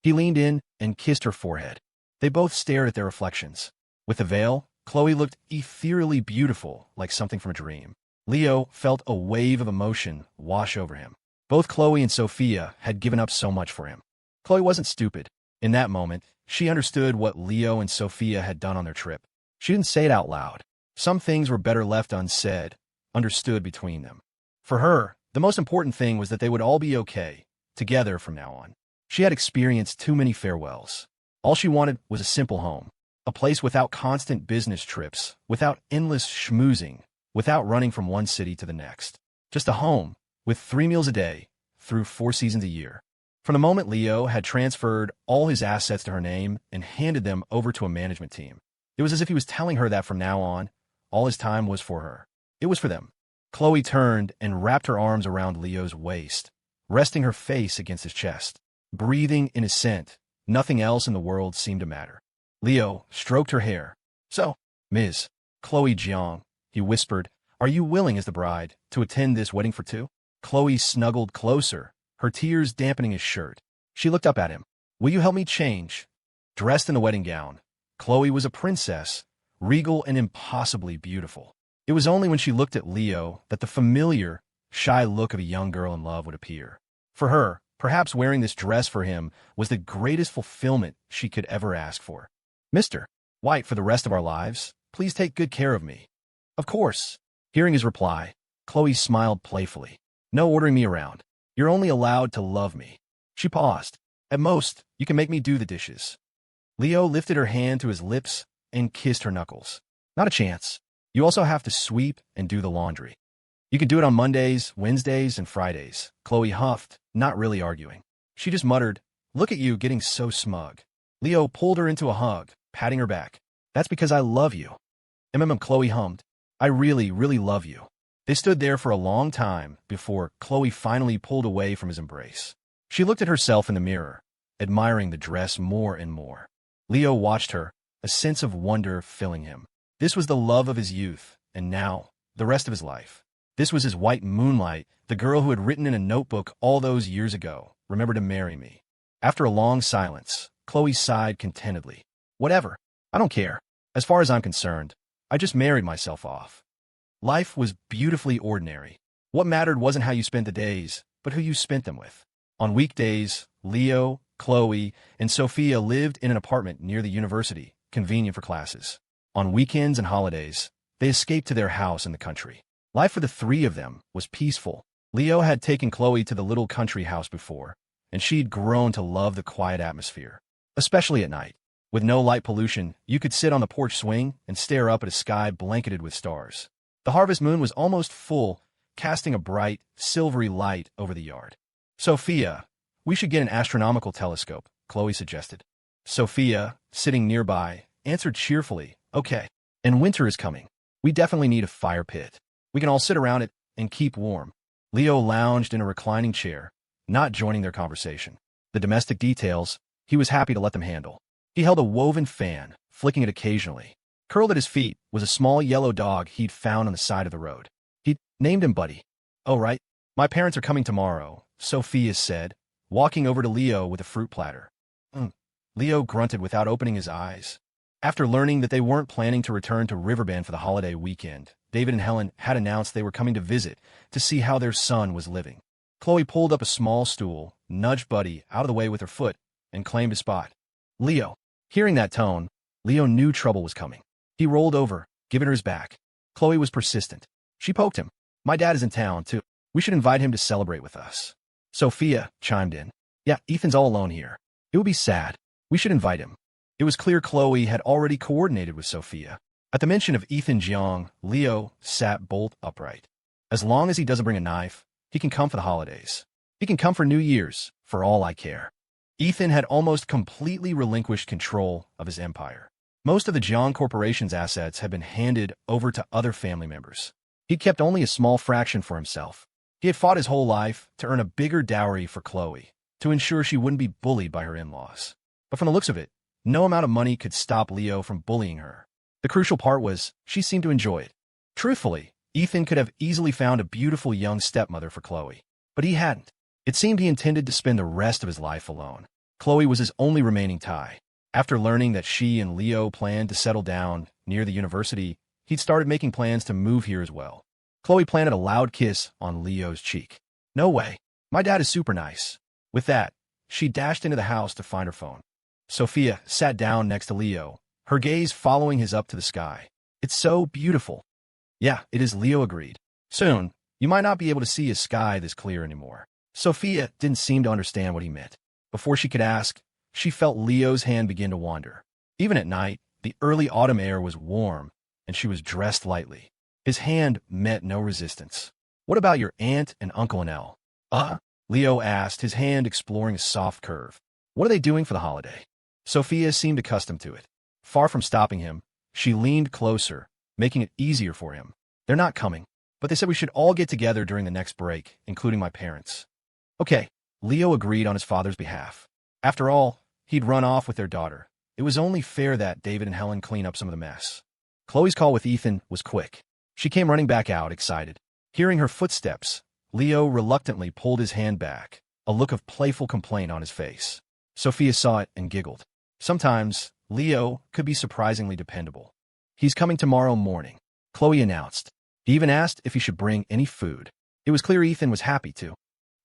He leaned in and kissed her forehead. They both stared at their reflections. With the veil, Chloe looked ethereally beautiful, like something from a dream. Leo felt a wave of emotion wash over him. Both Chloe and Sophia had given up so much for him. Chloe wasn't stupid. In that moment, she understood what Leo and Sophia had done on their trip. She didn't say it out loud. Some things were better left unsaid, understood between them. For her, the most important thing was that they would all be okay, together from now on. She had experienced too many farewells. All she wanted was a simple home, a place without constant business trips, without endless schmoozing, without running from one city to the next. Just a home, with 3 meals a day, through 4 seasons a year. From the moment Leo had transferred all his assets to her name and handed them over to a management team, it was as if he was telling her that from now on, all his time was for her. It was for them. Chloe turned and wrapped her arms around Leo's waist, resting her face against his chest. Breathing in his scent, nothing else in the world seemed to matter. Leo stroked her hair. So, Ms. Chloe Jiang, he whispered, are you willing as the bride to attend this wedding for two? Chloe snuggled closer, her tears dampening his shirt. She looked up at him. Will you help me change? Dressed in a wedding gown, Chloe was a princess, regal and impossibly beautiful. It was only when she looked at Leo that the familiar, shy look of a young girl in love would appear. For her, perhaps wearing this dress for him was the greatest fulfillment she could ever ask for. Mr. White, for the rest of our lives, please take good care of me. Of course. Hearing his reply, Chloe smiled playfully. No ordering me around. You're only allowed to love me. She paused. At most, you can make me do the dishes. Leo lifted her hand to his lips and kissed her knuckles. Not a chance. You also have to sweep and do the laundry. You can do it on Mondays, Wednesdays, and Fridays. Chloe huffed, not really arguing. She just muttered, look at you getting so smug. Leo pulled her into a hug, patting her back. That's because I love you. Chloe hummed. I really, really love you. They stood there for a long time before Chloe finally pulled away from his embrace. She looked at herself in the mirror, admiring the dress more and more. Leo watched her, a sense of wonder filling him. This was the love of his youth, and now, the rest of his life. This was his white moonlight, the girl who had written in a notebook all those years ago, "Remember to marry me." After a long silence, Chloe sighed contentedly. "Whatever. I don't care. As far as I'm concerned, I just married myself off." Life was beautifully ordinary. What mattered wasn't how you spent the days, but who you spent them with. On weekdays, Leo, Chloe, and Sophia lived in an apartment near the university, convenient for classes. On weekends and holidays, they escaped to their house in the country. Life for the three of them was peaceful. Leo had taken Chloe to the little country house before, and she'd grown to love the quiet atmosphere, especially at night. With no light pollution, you could sit on the porch swing and stare up at a sky blanketed with stars. The harvest moon was almost full, casting a bright, silvery light over the yard. "Sophia, we should get an astronomical telescope," Chloe suggested. Sophia, sitting nearby, answered cheerfully, "Okay. And winter is coming. We definitely need a fire pit. We can all sit around it and keep warm." Leo lounged in a reclining chair, not joining their conversation. The domestic details, he was happy to let them handle. He held a woven fan, flicking it occasionally. Curled at his feet was a small yellow dog he'd found on the side of the road. He'd named him Buddy. "Oh, right. My parents are coming tomorrow," Sophia said, walking over to Leo with a fruit platter. Leo grunted without opening his eyes. After learning that they weren't planning to return to Riverbend for the holiday weekend, David and Helen had announced they were coming to visit to see how their son was living. Chloe pulled up a small stool, nudged Buddy out of the way with her foot, and claimed a spot. Leo. Hearing that tone, Leo knew trouble was coming. He rolled over, giving her his back. Chloe was persistent. She poked him. "My dad is in town, too. We should invite him to celebrate with us." Sophia chimed in. "Yeah, Ethan's all alone here. It would be sad. We should invite him." It was clear Chloe had already coordinated with Sophia. At the mention of Ethan Jiang, Leo sat bolt upright. "As long as he doesn't bring a knife, he can come for the holidays. He can come for New Year's, for all I care." Ethan had almost completely relinquished control of his empire. Most of the Jiang Corporation's assets had been handed over to other family members. He'd kept only a small fraction for himself. He had fought his whole life to earn a bigger dowry for Chloe, to ensure she wouldn't be bullied by her in-laws. But from the looks of it, no amount of money could stop Leo from bullying her. The crucial part was, she seemed to enjoy it. Truthfully, Ethan could have easily found a beautiful young stepmother for Chloe, but he hadn't. It seemed he intended to spend the rest of his life alone. Chloe was his only remaining tie. After learning that she and Leo planned to settle down near the university, he'd started making plans to move here as well. Chloe planted a loud kiss on Leo's cheek. "No way. My dad is super nice." With that, she dashed into the house to find her phone. Sophia sat down next to Leo, her gaze following his up to the sky. "It's so beautiful." "Yeah, it is," Leo agreed. "Soon, you might not be able to see a sky this clear anymore." Sophia didn't seem to understand what he meant. Before she could ask, she felt Leo's hand begin to wander. Even at night, the early autumn air was warm, and she was dressed lightly. His hand met no resistance. "What about your aunt and Uncle and Elle?" Leo asked, his hand exploring a soft curve. "What are they doing for the holiday?" Sophia seemed accustomed to it. Far from stopping him, she leaned closer, making it easier for him. "They're not coming, but they said we should all get together during the next break, including my parents." "Okay," Leo agreed on his father's behalf. After all, he'd run off with their daughter. It was only fair that David and Helen clean up some of the mess. Chloe's call with Ethan was quick. She came running back out, excited. Hearing her footsteps, Leo reluctantly pulled his hand back, a look of playful complaint on his face. Sophia saw it and giggled. Sometimes, Leo could be surprisingly dependable. "He's coming tomorrow morning," Chloe announced. He even asked if he should bring any food. It was clear Ethan was happy to.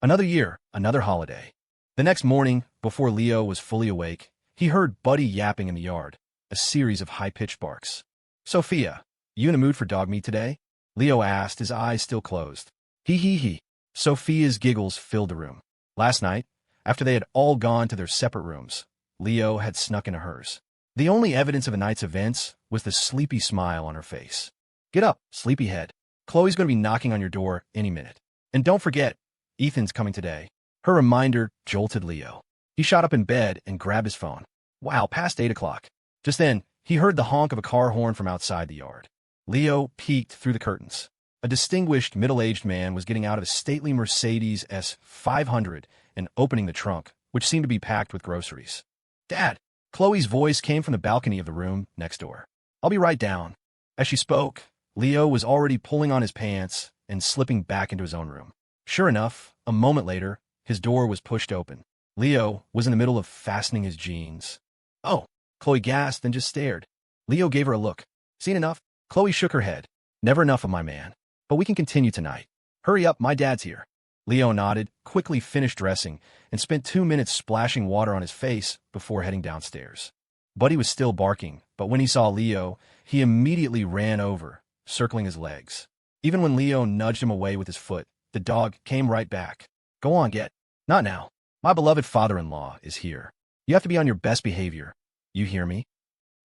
Another year, another holiday. The next morning, before Leo was fully awake, he heard Buddy yapping in the yard, a series of high-pitched barks. "Sophia, you in the mood for dog meat today?" Leo asked, his eyes still closed. He. Sophia's giggles filled the room. Last night, after they had all gone to their separate rooms, Leo had snuck into hers. The only evidence of a night's events was the sleepy smile on her face. "Get up, sleepyhead. Chloe's going to be knocking on your door any minute. And don't forget, Ethan's coming today." Her reminder jolted Leo. He shot up in bed and grabbed his phone. Wow, past 8 o'clock. Just then, he heard the honk of a car horn from outside the yard. Leo peeked through the curtains. A distinguished middle-aged man was getting out of a stately Mercedes S500 and opening the trunk, which seemed to be packed with groceries. "Dad!" Chloe's voice came from the balcony of the room next door. "I'll be right down." As she spoke, Leo was already pulling on his pants and slipping back into his own room. Sure enough, a moment later, his door was pushed open. Leo was in the middle of fastening his jeans. "Oh," Chloe gasped and just stared. Leo gave her a look. "Seen enough?" Chloe shook her head. "Never enough of my man. But we can continue tonight. Hurry up, my dad's here." Leo nodded, quickly finished dressing, and spent 2 minutes splashing water on his face before heading downstairs. Buddy was still barking, but when he saw Leo, he immediately ran over, circling his legs. Even when Leo nudged him away with his foot, the dog came right back. "Go on, get." "Not now. My beloved father-in-law is here. You have to be on your best behavior. You hear me?"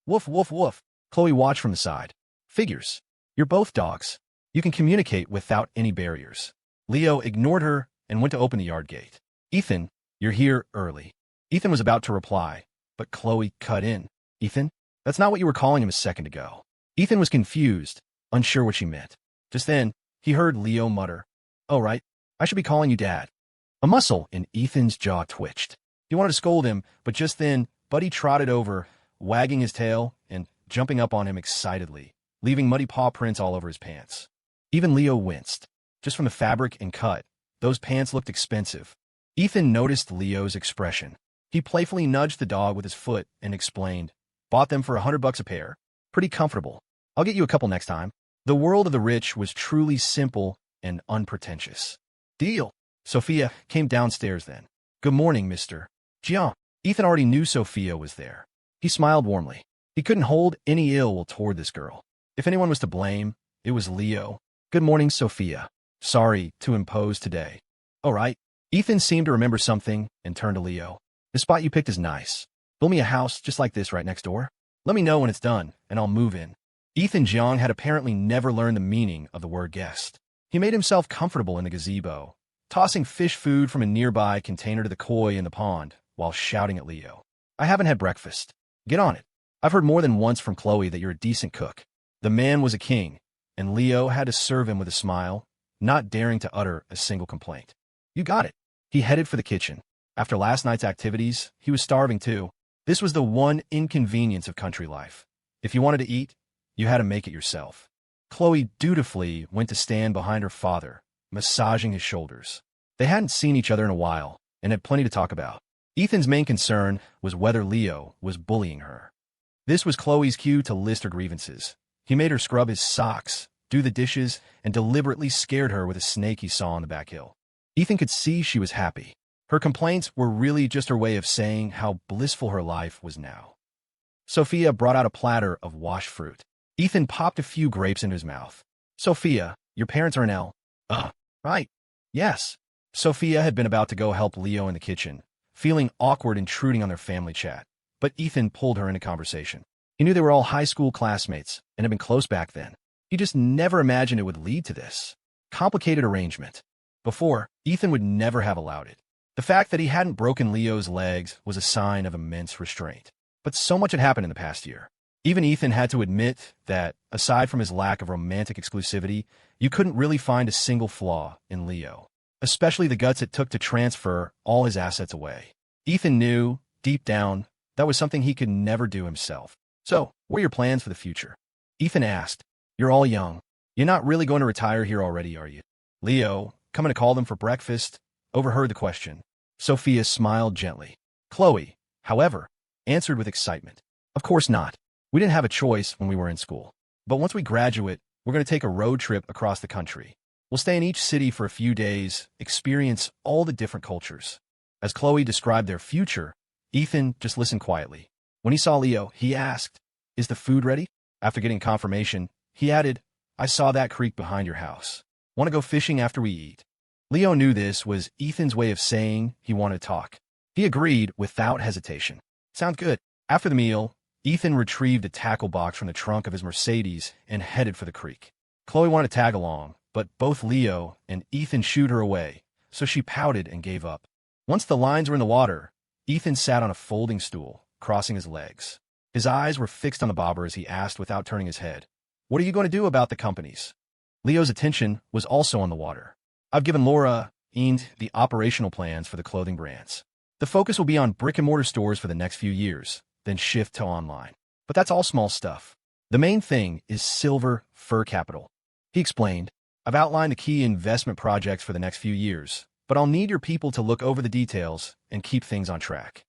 "Woof, woof, woof." Chloe watched from the side. "Figures. You're both dogs. You can communicate without any barriers." Leo ignored her and went to open the yard gate. "Ethan, you're here early." Ethan was about to reply, but Chloe cut in. "Ethan? That's not what you were calling him a second ago." Ethan was confused, unsure what she meant. Just then, he heard Leo mutter, "Oh, right. I should be calling you Dad." A muscle in Ethan's jaw twitched. He wanted to scold him, but just then, Buddy trotted over, wagging his tail and jumping up on him excitedly, leaving muddy paw prints all over his pants. Even Leo winced. Just from the fabric and cut, those pants looked expensive. Ethan noticed Leo's expression. He playfully nudged the dog with his foot and explained, "Bought them for $100 a pair. Pretty comfortable. I'll get you a couple next time." The world of the rich was truly simple and unpretentious. "Deal." Sophia came downstairs then. "Good morning, Mr. Jiang." Ethan already knew Sophia was there. He smiled warmly. He couldn't hold any ill will toward this girl. If anyone was to blame, it was Leo. "Good morning, Sophia. Sorry to impose today." "All right." Ethan seemed to remember something and turned to Leo. "The spot you picked is nice. Build me a house just like this right next door. Let me know when it's done, and I'll move in." Ethan Jiang had apparently never learned the meaning of the word guest. He made himself comfortable in the gazebo, tossing fish food from a nearby container to the koi in the pond while shouting at Leo. "I haven't had breakfast. Get on it. I've heard more than once from Chloe that you're a decent cook." The man was a king, and Leo had to serve him with a smile, not daring to utter a single complaint. "You got it." He headed for the kitchen. After last night's activities, he was starving too. This was the one inconvenience of country life. If you wanted to eat, you had to make it yourself. Chloe dutifully went to stand behind her father, massaging his shoulders. They hadn't seen each other in a while and had plenty to talk about. Ethan's main concern was whether Leo was bullying her. This was Chloe's cue to list her grievances. He made her scrub his socks, do the dishes, and deliberately scared her with a snake he saw on the back hill. Ethan could see she was happy. Her complaints were really just her way of saying how blissful her life was now. Sophia brought out a platter of washed fruit. Ethan popped a few grapes into his mouth. "Sophia, your parents are in L." Right. Yes." Sophia had been about to go help Leo in the kitchen, feeling awkward intruding on their family chat, but Ethan pulled her into conversation. He knew they were all high school classmates and had been close back then. He just never imagined it would lead to this complicated arrangement. Before, Ethan would never have allowed it. The fact that he hadn't broken Leo's legs was a sign of immense restraint. But so much had happened in the past year. Even Ethan had to admit that, aside from his lack of romantic exclusivity, you couldn't really find a single flaw in Leo, especially the guts it took to transfer all his assets away. Ethan knew, deep down, that was something he could never do himself. "So, what are your plans for the future?" Ethan asked. "You're all young. You're not really going to retire here already, are you?" Leo, coming to call them for breakfast, overheard the question. Sophia smiled gently. Chloe, however, answered with excitement. "Of course not. We didn't have a choice when we were in school. But once we graduate, we're going to take a road trip across the country. We'll stay in each city for a few days, experience all the different cultures." As Chloe described their future, Ethan just listened quietly. When he saw Leo, he asked, "Is the food ready?" After getting confirmation, he added, "I saw that creek behind your house. Want to go fishing after we eat?" Leo knew this was Ethan's way of saying he wanted to talk. He agreed without hesitation. "Sounds good." After the meal, Ethan retrieved a tackle box from the trunk of his Mercedes and headed for the creek. Chloe wanted to tag along, but both Leo and Ethan shooed her away, so she pouted and gave up. Once the lines were in the water, Ethan sat on a folding stool, crossing his legs. His eyes were fixed on the bobber as he asked without turning his head, "What are you going to do about the companies?" Leo's attention was also on the water. "I've given Laura and the operational plans for the clothing brands. The focus will be on brick-and-mortar stores for the next few years, then shift to online. But that's all small stuff. The main thing is silver fur capital. He explained, I've outlined the key investment projects for the next few years, but I'll need your people to look over the details and keep things on track.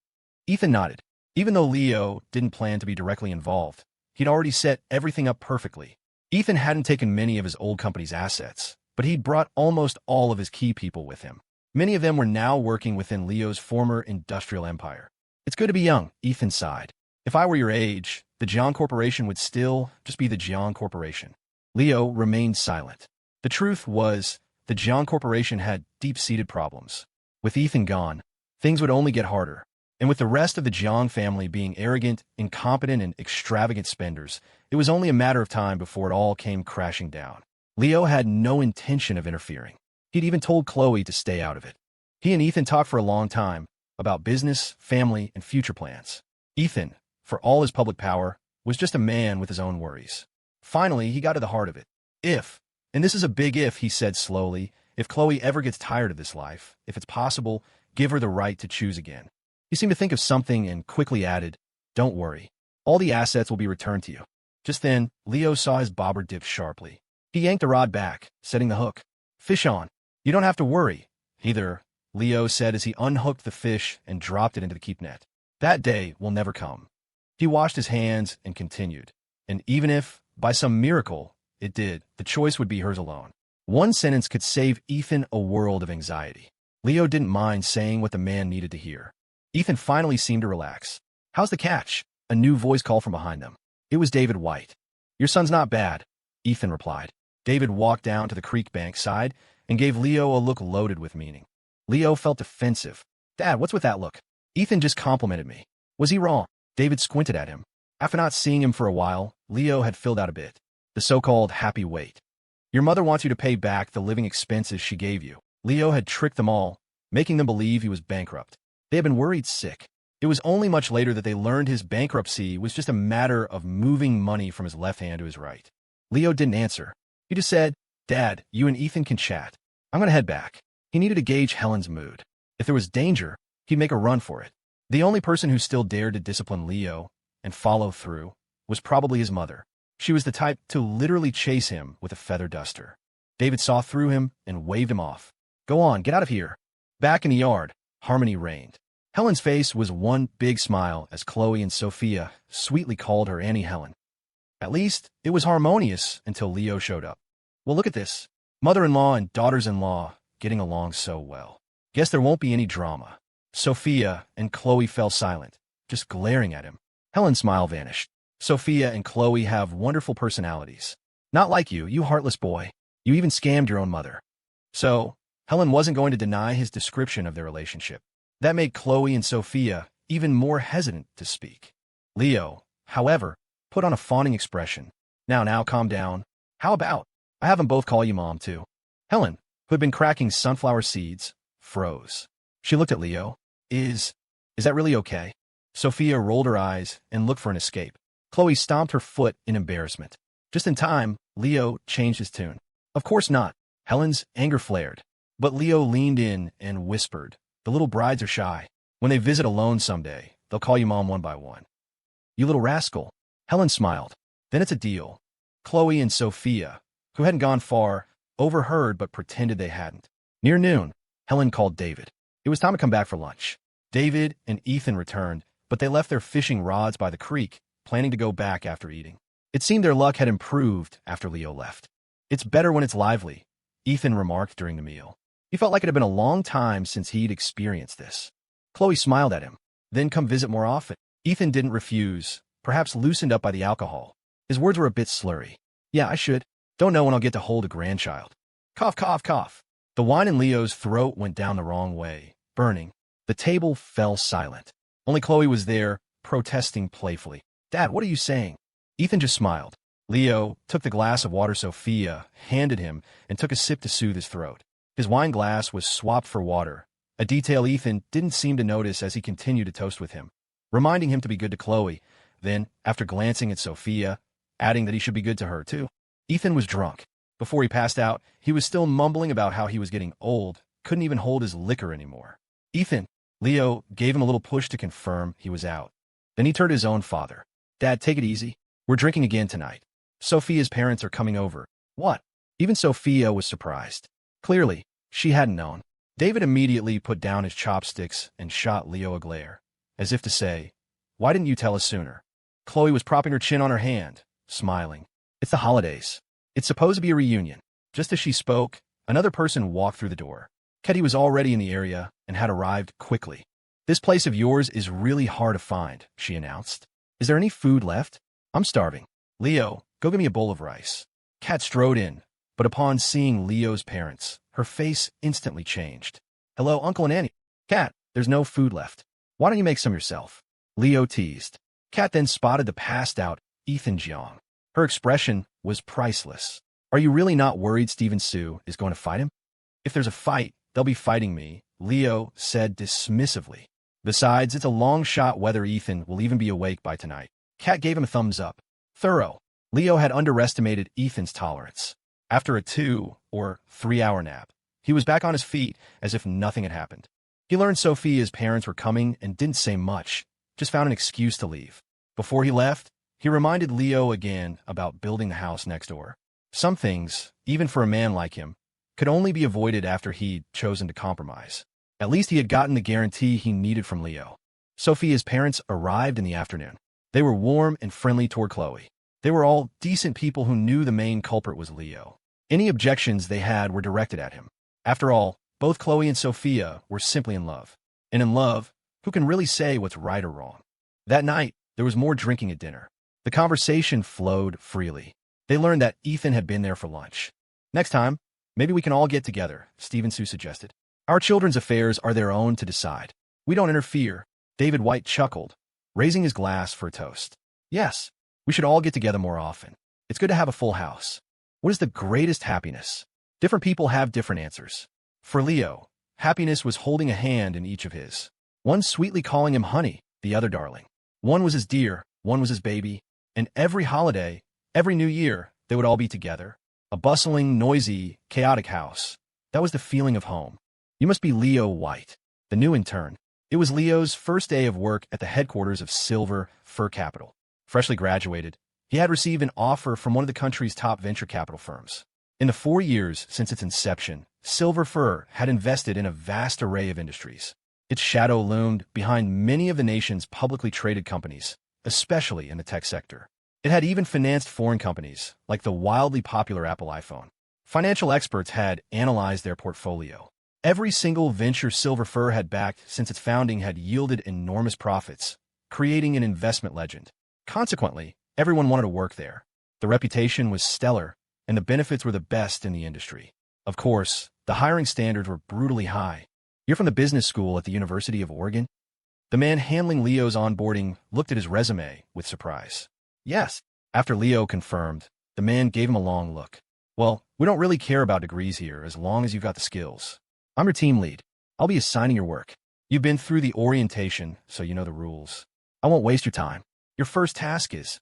Ethan nodded. Even though Leo didn't plan to be directly involved, he'd already set everything up perfectly. Ethan hadn't taken many of his old company's assets, but he'd brought almost all of his key people with him. Many of them were now working within Leo's former industrial empire. It's good to be young, Ethan sighed. If I were your age, the Jiang Corporation would still just be the Jiang Corporation. Leo remained silent. The truth was, the Jiang Corporation had deep-seated problems. With Ethan gone, things would only get harder. And with the rest of the Jiang family being arrogant, incompetent, and extravagant spenders, it was only a matter of time before it all came crashing down. Leo had no intention of interfering. He'd even told Chloe to stay out of it. He and Ethan talked for a long time about business, family, and future plans. Ethan, for all his public power, was just a man with his own worries. Finally, he got to the heart of it. If, and this is a big if, he said slowly, if Chloe ever gets tired of this life, if it's possible, give her the right to choose again. He seemed to think of something and quickly added, don't worry. All the assets will be returned to you. Just then, Leo saw his bobber dip sharply. He yanked the rod back, setting the hook. Fish on. You don't have to worry, either, Leo said as he unhooked the fish and dropped it into the keep net. That day will never come. He washed his hands and continued. And even if, by some miracle, it did, the choice would be hers alone. One sentence could save Ethan a world of anxiety. Leo didn't mind saying what the man needed to hear. Ethan finally seemed to relax. How's the catch? A new voice called from behind them. It was David White. Your son's not bad, Ethan replied. David walked down to the creek bank side and gave Leo a look loaded with meaning. Leo felt defensive. Dad, what's with that look? Ethan just complimented me. Was he wrong? David squinted at him. After not seeing him for a while, Leo had filled out a bit. The so-called happy wait. Your mother wants you to pay back the living expenses she gave you. Leo had tricked them all, making them believe he was bankrupt. They had been worried sick. It was only much later that they learned his bankruptcy was just a matter of moving money from his left hand to his right. Leo didn't answer. He just said, Dad, you and Ethan can chat. I'm going to head back. He needed to gauge Helen's mood. If there was danger, he'd make a run for it. The only person who still dared to discipline Leo and follow through was probably his mother. She was the type to literally chase him with a feather duster. David saw through him and waved him off. Go on, get out of here. Back in the yard, harmony reigned. Helen's face was one big smile as Chloe and Sophia sweetly called her Annie Helen. At least, it was harmonious until Leo showed up. Well, look at this. Mother-in-law and daughters-in-law getting along so well. Guess there won't be any drama. Sophia and Chloe fell silent, just glaring at him. Helen's smile vanished. Sophia and Chloe have wonderful personalities. Not like you heartless boy. You even scammed your own mother. So, Helen wasn't going to deny his description of their relationship. That made Chloe and Sophia even more hesitant to speak. Leo, however, put on a fawning expression. Now, calm down. How about I have them both call you Mom, too? Helen, who had been cracking sunflower seeds, froze. She looked at Leo. Is that really okay? Sophia rolled her eyes and looked for an escape. Chloe stomped her foot in embarrassment. Just in time, Leo changed his tune. Of course not. Helen's anger flared. But Leo leaned in and whispered, the little brides are shy. When they visit alone someday, they'll call you Mom one by one. You little rascal. Helen smiled. Then it's a deal. Chloe and Sophia, who hadn't gone far, overheard but pretended they hadn't. Near noon, Helen called David. It was time to come back for lunch. David and Ethan returned, but they left their fishing rods by the creek, planning to go back after eating. It seemed their luck had improved after Leo left. It's better when it's lively, Ethan remarked during the meal. He felt like it had been a long time since he'd experienced this. Chloe smiled at him. Then come visit more often. Ethan didn't refuse, perhaps loosened up by the alcohol. His words were a bit slurry. Yeah, I should. Don't know when I'll get to hold a grandchild. Cough, cough, cough. The wine in Leo's throat went down the wrong way, burning. The table fell silent. Only Chloe was there, protesting playfully. Dad, what are you saying? Ethan just smiled. Leo took the glass of water Sophia handed him and took a sip to soothe his throat. His wine glass was swapped for water, a detail Ethan didn't seem to notice as he continued to toast with him, reminding him to be good to Chloe, then, after glancing at Sophia, adding that he should be good to her, too. Ethan was drunk. Before he passed out, he was still mumbling about how he was getting old, couldn't even hold his liquor anymore. Ethan, Leo gave him a little push to confirm he was out. Then he turned to his own father. Dad, take it easy. We're drinking again tonight. Sophia's parents are coming over. What? Even Sophia was surprised. Clearly, she hadn't known. David immediately put down his chopsticks and shot Leo a glare, as if to say, "Why didn't you tell us sooner?" Chloe was propping her chin on her hand, smiling. "It's the holidays. It's supposed to be a reunion." Just as she spoke, another person walked through the door. Ketty was already in the area and had arrived quickly. "This place of yours is really hard to find," she announced. "Is there any food left? I'm starving." "Leo, go get me a bowl of rice." Kat strode in, but upon seeing Leo's parents, her face instantly changed. "Hello, Uncle and Annie." "Kat, there's no food left. Why don't you make some yourself?" Leo teased. Kat then spotted the passed-out Ethan Jiang. Her expression was priceless. "Are you really not worried Stephen Sue is going to fight him?" "If there's a fight, they'll be fighting me," Leo said dismissively. "Besides, it's a long shot whether Ethan will even be awake by tonight." Kat gave him a thumbs up. Thorough. Leo had underestimated Ethan's tolerance. After a 2 or 3 hour nap, he was back on his feet as if nothing had happened. He learned Sophia's parents were coming and didn't say much, just found an excuse to leave. Before he left, he reminded Leo again about building the house next door. Some things, even for a man like him, could only be avoided after he'd chosen to compromise. At least he had gotten the guarantee he needed from Leo. Sophia's parents arrived in the afternoon. They were warm and friendly toward Chloe. They were all decent people who knew the main culprit was Leo. Any objections they had were directed at him. After all, both Chloe and Sophia were simply in love. And in love, who can really say what's right or wrong? That night, there was more drinking at dinner. The conversation flowed freely. They learned that Ethan had been there for lunch. "Next time, maybe we can all get together," Stephen Sue suggested. "Our children's affairs are their own to decide. We don't interfere." David White chuckled, raising his glass for a toast. "Yes, we should all get together more often. It's good to have a full house." What is the greatest happiness? Different people have different answers. For Leo, happiness was holding a hand in each of his. One sweetly calling him honey, the other darling. One was his dear, one was his baby, and every holiday, every New Year, they would all be together. A bustling, noisy, chaotic house. That was the feeling of home. You must be Leo White, the new intern. It was Leo's first day of work at the headquarters of Silver Fir Capital. Freshly graduated, he had received an offer from one of the country's top venture capital firms. In the 4 years since its inception, Silver Fir had invested in a vast array of industries. Its shadow loomed behind many of the nation's publicly traded companies, especially in the tech sector. It had even financed foreign companies, like the wildly popular Apple iPhone. Financial experts had analyzed their portfolio. Every single venture Silver Fir had backed since its founding had yielded enormous profits, creating an investment legend. Consequently, everyone wanted to work there. The reputation was stellar, and the benefits were the best in the industry. Of course, the hiring standards were brutally high. "You're from the business school at the University of Oregon?" The man handling Leo's onboarding looked at his resume with surprise. "Yes." After Leo confirmed, the man gave him a long look. "Well, we don't really care about degrees here as long as you've got the skills. I'm your team lead. I'll be assigning your work. You've been through the orientation, so you know the rules. I won't waste your time. Your first task is..."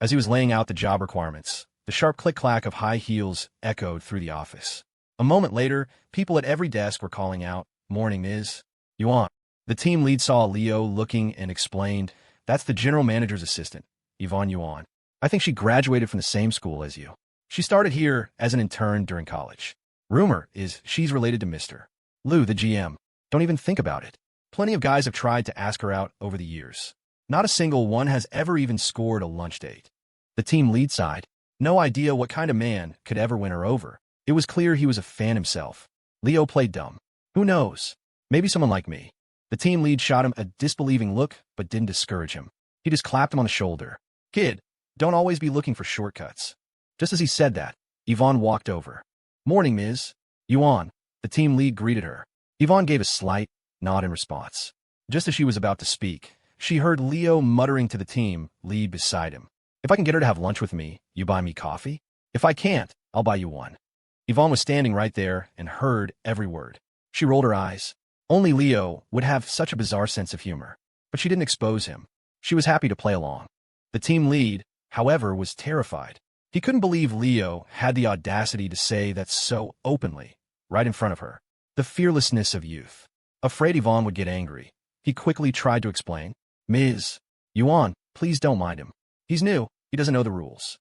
As he was laying out the job requirements, the sharp click-clack of high heels echoed through the office. A moment later, people at every desk were calling out, "Morning, Ms. Yuan." The team lead saw Leo looking and explained, "That's the general manager's assistant, Yvonne Yuan. I think she graduated from the same school as you. She started here as an intern during college. Rumor is she's related to Mr. Liu, the GM. Don't even think about it. Plenty of guys have tried to ask her out over the years. Not a single one has ever even scored a lunch date." The team lead sighed. No idea what kind of man could ever win her over. It was clear he was a fan himself. Leo played dumb. Who knows? Maybe someone like me. The team lead shot him a disbelieving look, but didn't discourage him. He just clapped him on the shoulder. "Kid, don't always be looking for shortcuts." Just as he said that, Yvonne walked over. "Morning, Ms. Yuan." The team lead greeted her. Yvonne gave a slight nod in response. Just as she was about to speak, she heard Leo muttering to the team lead beside him. "If I can get her to have lunch with me, you buy me coffee? If I can't, I'll buy you one." Yvonne was standing right there and heard every word. She rolled her eyes. Only Leo would have such a bizarre sense of humor. But she didn't expose him. She was happy to play along. The team lead, however, was terrified. He couldn't believe Leo had the audacity to say that so openly, right in front of her. The fearlessness of youth. Afraid Yvonne would get angry, he quickly tried to explain. "Ms. Yuan, please don't mind him. He's new, He doesn't know the rules.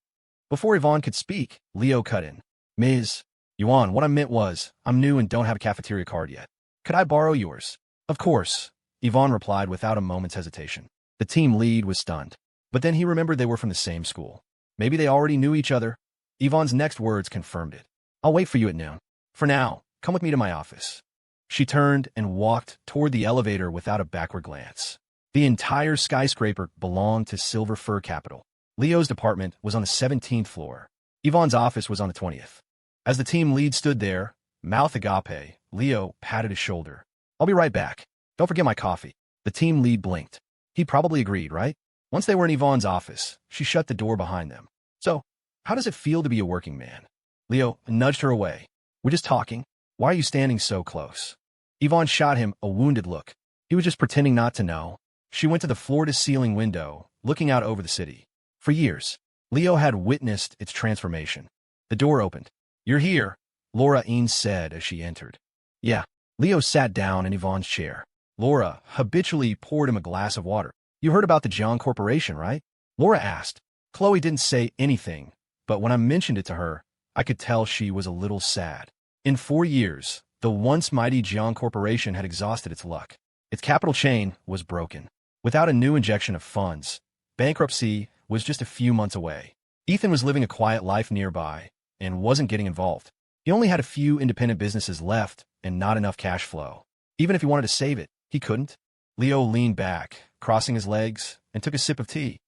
Before Yvonne could speak, Leo cut in. Ms. Yuan, what I meant was, I'm new and don't have a cafeteria card yet. Could I borrow yours? Of course, Yvonne replied without a moment's hesitation. The team lead was stunned. But then he remembered they were from the same school. Maybe they already knew each other. Yvonne's next words confirmed it. I'll wait for you at noon. For now, come with me to my office. She turned and walked toward the elevator without a backward glance. The entire skyscraper belonged to Silver Fir Capital. Leo's department was on the 17th floor. Yvonne's office was on the 20th. As the team lead stood there, mouth agape, Leo patted his shoulder. I'll be right back. Don't forget my coffee. The team lead blinked. He probably agreed, right? Once they were in Yvonne's office, she shut the door behind them. So, how does it feel to be a working man? Leo nudged her away. We're just talking. Why are you standing so close? Yvonne shot him a wounded look. He was just pretending not to know. She went to the floor-to-ceiling window, looking out over the city. For years, Leo had witnessed its transformation. The door opened. You're here, Laura Eanes said as she entered. Yeah. Leo sat down in Yvonne's chair. Laura habitually poured him a glass of water. You heard about the Jiang Corporation, right? Laura asked. Chloe didn't say anything, but when I mentioned it to her, I could tell she was a little sad. In 4 years, the once mighty Jiang Corporation had exhausted its luck. Its capital chain was broken. Without a new injection of funds, bankruptcy was just a few months away. Ethan was living a quiet life nearby and wasn't getting involved. He only had a few independent businesses left and not enough cash flow. Even if he wanted to save it, he couldn't. Leo leaned back, crossing his legs, and took a sip of tea.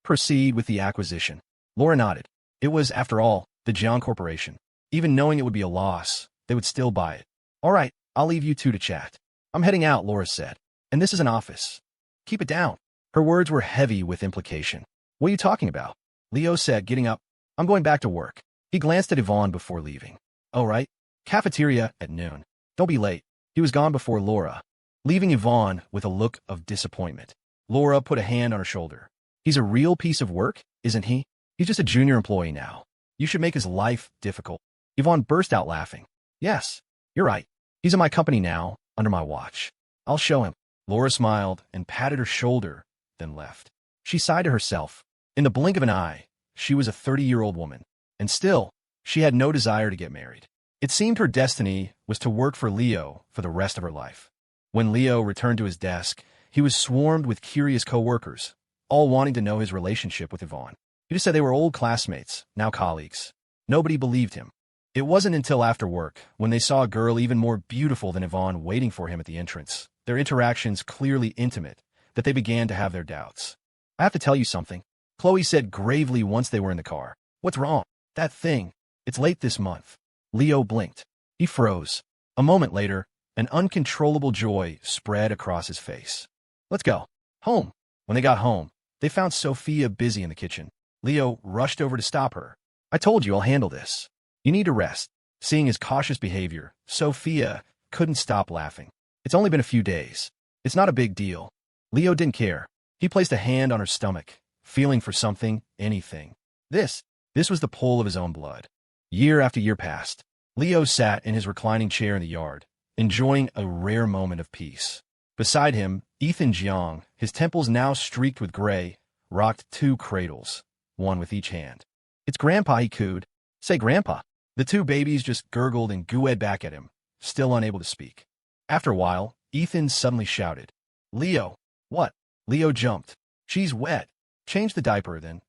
Proceed with the acquisition. Laura nodded. It was, after all, the Jiang Corporation. Even knowing it would be a loss, they would still buy it. All right, I'll leave you two to chat. I'm heading out, Laura said. And this is an office. Keep it down. Her words were heavy with implication. What are you talking about? Leo said, getting up. I'm going back to work. He glanced at Yvonne before leaving. Oh, right. Cafeteria at noon. Don't be late. He was gone before Laura, leaving Yvonne with a look of disappointment. Laura put a hand on her shoulder. He's a real piece of work, isn't he? He's just a junior employee now. You should make his life difficult. Yvonne burst out laughing. Yes, you're right. He's in my company now, under my watch. I'll show him. Laura smiled and patted her shoulder, then left. She sighed to herself. In the blink of an eye, she was a 30-year-old woman. And still, she had no desire to get married. It seemed her destiny was to work for Leo for the rest of her life. When Leo returned to his desk, he was swarmed with curious co-workers, all wanting to know his relationship with Yvonne. He just said they were old classmates, now colleagues. Nobody believed him. It wasn't until after work, when they saw a girl even more beautiful than Yvonne waiting for him at the entrance, their interactions clearly intimate, that they began to have their doubts. I have to tell you something, Chloe said gravely once they were in the car. What's wrong? That thing. It's late this month. Leo blinked. He froze. A moment later, an uncontrollable joy spread across his face. Let's go. Home. When they got home, they found Sophia busy in the kitchen. Leo rushed over to stop her. I told you I'll handle this. You need to rest. Seeing his cautious behavior, Sophia couldn't stop laughing. It's only been a few days. It's not a big deal. Leo didn't care. He placed a hand on her stomach, feeling for something, anything. This was the pull of his own blood. Year after year passed. Leo sat in his reclining chair in the yard, enjoying a rare moment of peace. Beside him, Ethan Jiang, his temples now streaked with gray, rocked 2 cradles, one with each hand. It's Grandpa, he cooed. Say, Grandpa. The 2 babies just gurgled and gooed back at him, still unable to speak. After a while, Ethan suddenly shouted, Leo. What? Leo jumped. She's wet. Change the diaper, then.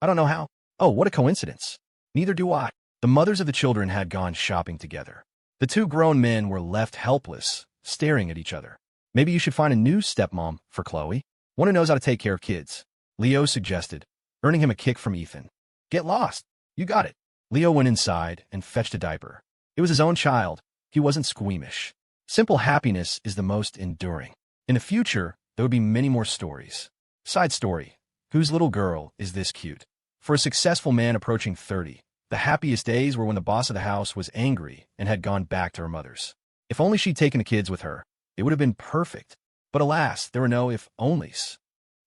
I don't know how. Oh, what a coincidence. Neither do I. The mothers of the children had gone shopping together. The 2 grown men were left helpless, staring at each other. Maybe you should find a new stepmom for Chloe. One who knows how to take care of kids, Leo suggested, earning him a kick from Ethan. Get lost. You got it. Leo went inside and fetched a diaper. It was his own child. He wasn't squeamish. Simple happiness is the most enduring. In the future, there would be many more stories. Side story. Whose little girl is this cute? For a successful man approaching 30, the happiest days were when the boss of the house was angry and had gone back to her mother's. If only she'd taken the kids with her, it would have been perfect. But alas, there were no if-onlys.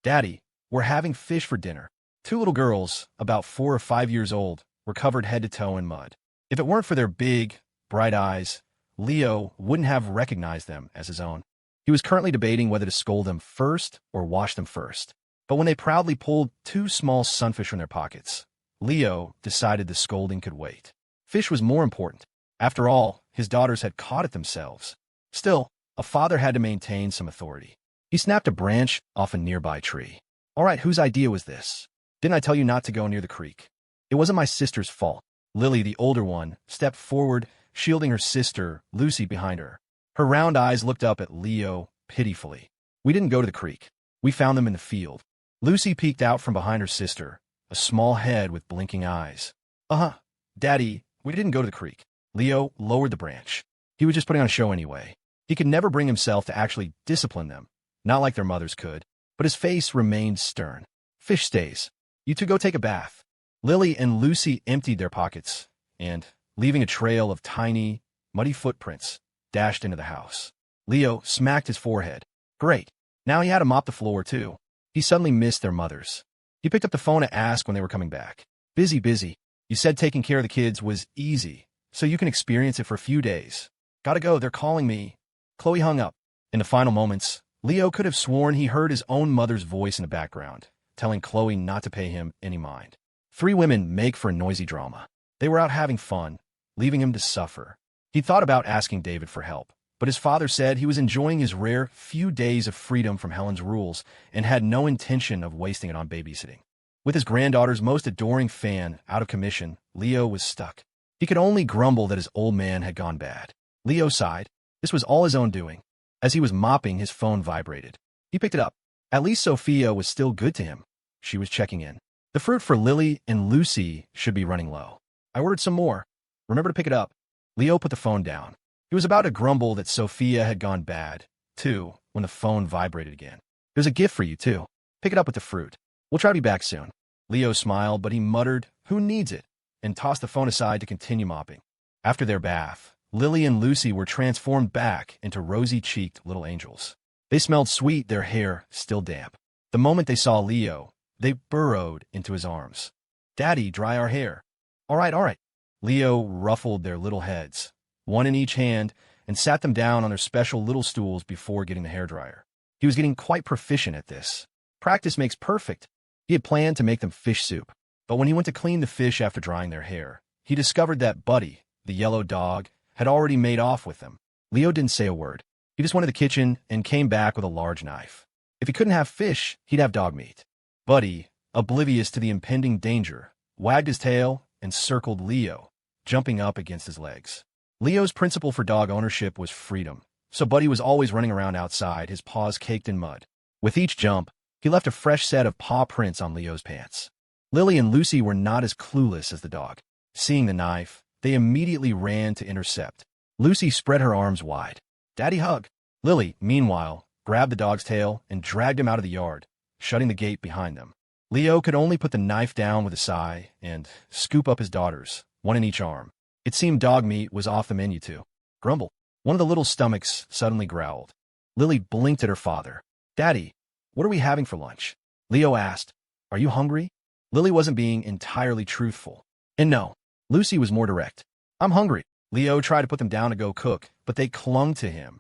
Daddy, we're having fish for dinner. 2 little girls, about 4 or 5 years old, were covered head to toe in mud. If it weren't for their big, bright eyes, Leo wouldn't have recognized them as his own. He was currently debating whether to scold them first or wash them first. But when they proudly pulled 2 small sunfish from their pockets, Leo decided the scolding could wait. Fish was more important. After all, his daughters had caught it themselves. Still, a father had to maintain some authority. He snapped a branch off a nearby tree. "All right, whose idea was this? Didn't I tell you not to go near the creek?" "It wasn't my sister's fault." Lily, the older one, stepped forward, shielding her sister, Lucy, behind her. Her round eyes looked up at Leo pitifully. "We didn't go to the creek. We found them in the field." Lucy peeked out from behind her sister, a small head with blinking eyes. "Uh-huh. Daddy, we didn't go to the creek." Leo lowered the branch. He was just putting on a show anyway. He could never bring himself to actually discipline them, not like their mothers could, but his face remained stern. "Fish stays. You two go take a bath." Lily and Lucy emptied their pockets and, leaving a trail of tiny, muddy footprints, dashed into the house. Leo smacked his forehead. Great. Now he had to mop the floor, too. He suddenly missed their mothers. He picked up the phone to ask when they were coming back. Busy. You said taking care of the kids was easy, so you can experience it for a few days." "Gotta go, they're calling me." Chloe hung up. In the final moments, Leo could have sworn he heard his own mother's voice in the background, telling Chloe not to pay him any mind. 3 women make for a noisy drama. They were out having fun, leaving him to suffer. He thought about asking David for help, but his father said he was enjoying his rare few days of freedom from Helen's rules and had no intention of wasting it on babysitting. With his granddaughter's most adoring fan out of commission, Leo was stuck. He could only grumble that his old man had gone bad. Leo sighed. This was all his own doing. As he was mopping, his phone vibrated. He picked it up. At least Sophia was still good to him. She was checking in. "The fruit for Lily and Lucy should be running low. I ordered some more. Remember to pick it up." Leo put the phone down. He was about to grumble that Sophia had gone bad, too, when the phone vibrated again. "There's a gift for you, too. Pick it up with the fruit. We'll try to be back soon." Leo smiled, but he muttered, "Who needs it?" and tossed the phone aside to continue mopping. After their bath, Lily and Lucy were transformed back into rosy-cheeked little angels. They smelled sweet, their hair still damp. The moment they saw Leo, they burrowed into his arms. "Daddy, dry our hair." All right. Leo ruffled their little heads, one in each hand, and sat them down on their special little stools before getting the hairdryer. He was getting quite proficient at this. Practice makes perfect. He had planned to make them fish soup, but when he went to clean the fish after drying their hair, he discovered that Buddy, the yellow dog, had already made off with them. Leo didn't say a word. He just went to the kitchen and came back with a large knife. If he couldn't have fish, he'd have dog meat. Buddy, oblivious to the impending danger, wagged his tail and circled Leo, jumping up against his legs. Leo's principle for dog ownership was freedom, so Buddy was always running around outside, his paws caked in mud. With each jump, he left a fresh set of paw prints on Leo's pants. Lily and Lucy were not as clueless as the dog. Seeing the knife, they immediately ran to intercept. Lucy spread her arms wide. "Daddy, hug." Lily, meanwhile, grabbed the dog's tail and dragged him out of the yard, shutting the gate behind them. Leo could only put the knife down with a sigh and scoop up his daughters, one in each arm. It seemed dog meat was off the menu too. Grumble. One of the little stomachs suddenly growled. Lily blinked at her father. "Daddy, what are we having for lunch?" Leo asked. "Are you hungry?" Lily wasn't being entirely truthful. And no, Lucy was more direct. "I'm hungry." Leo tried to put them down to go cook, but they clung to him.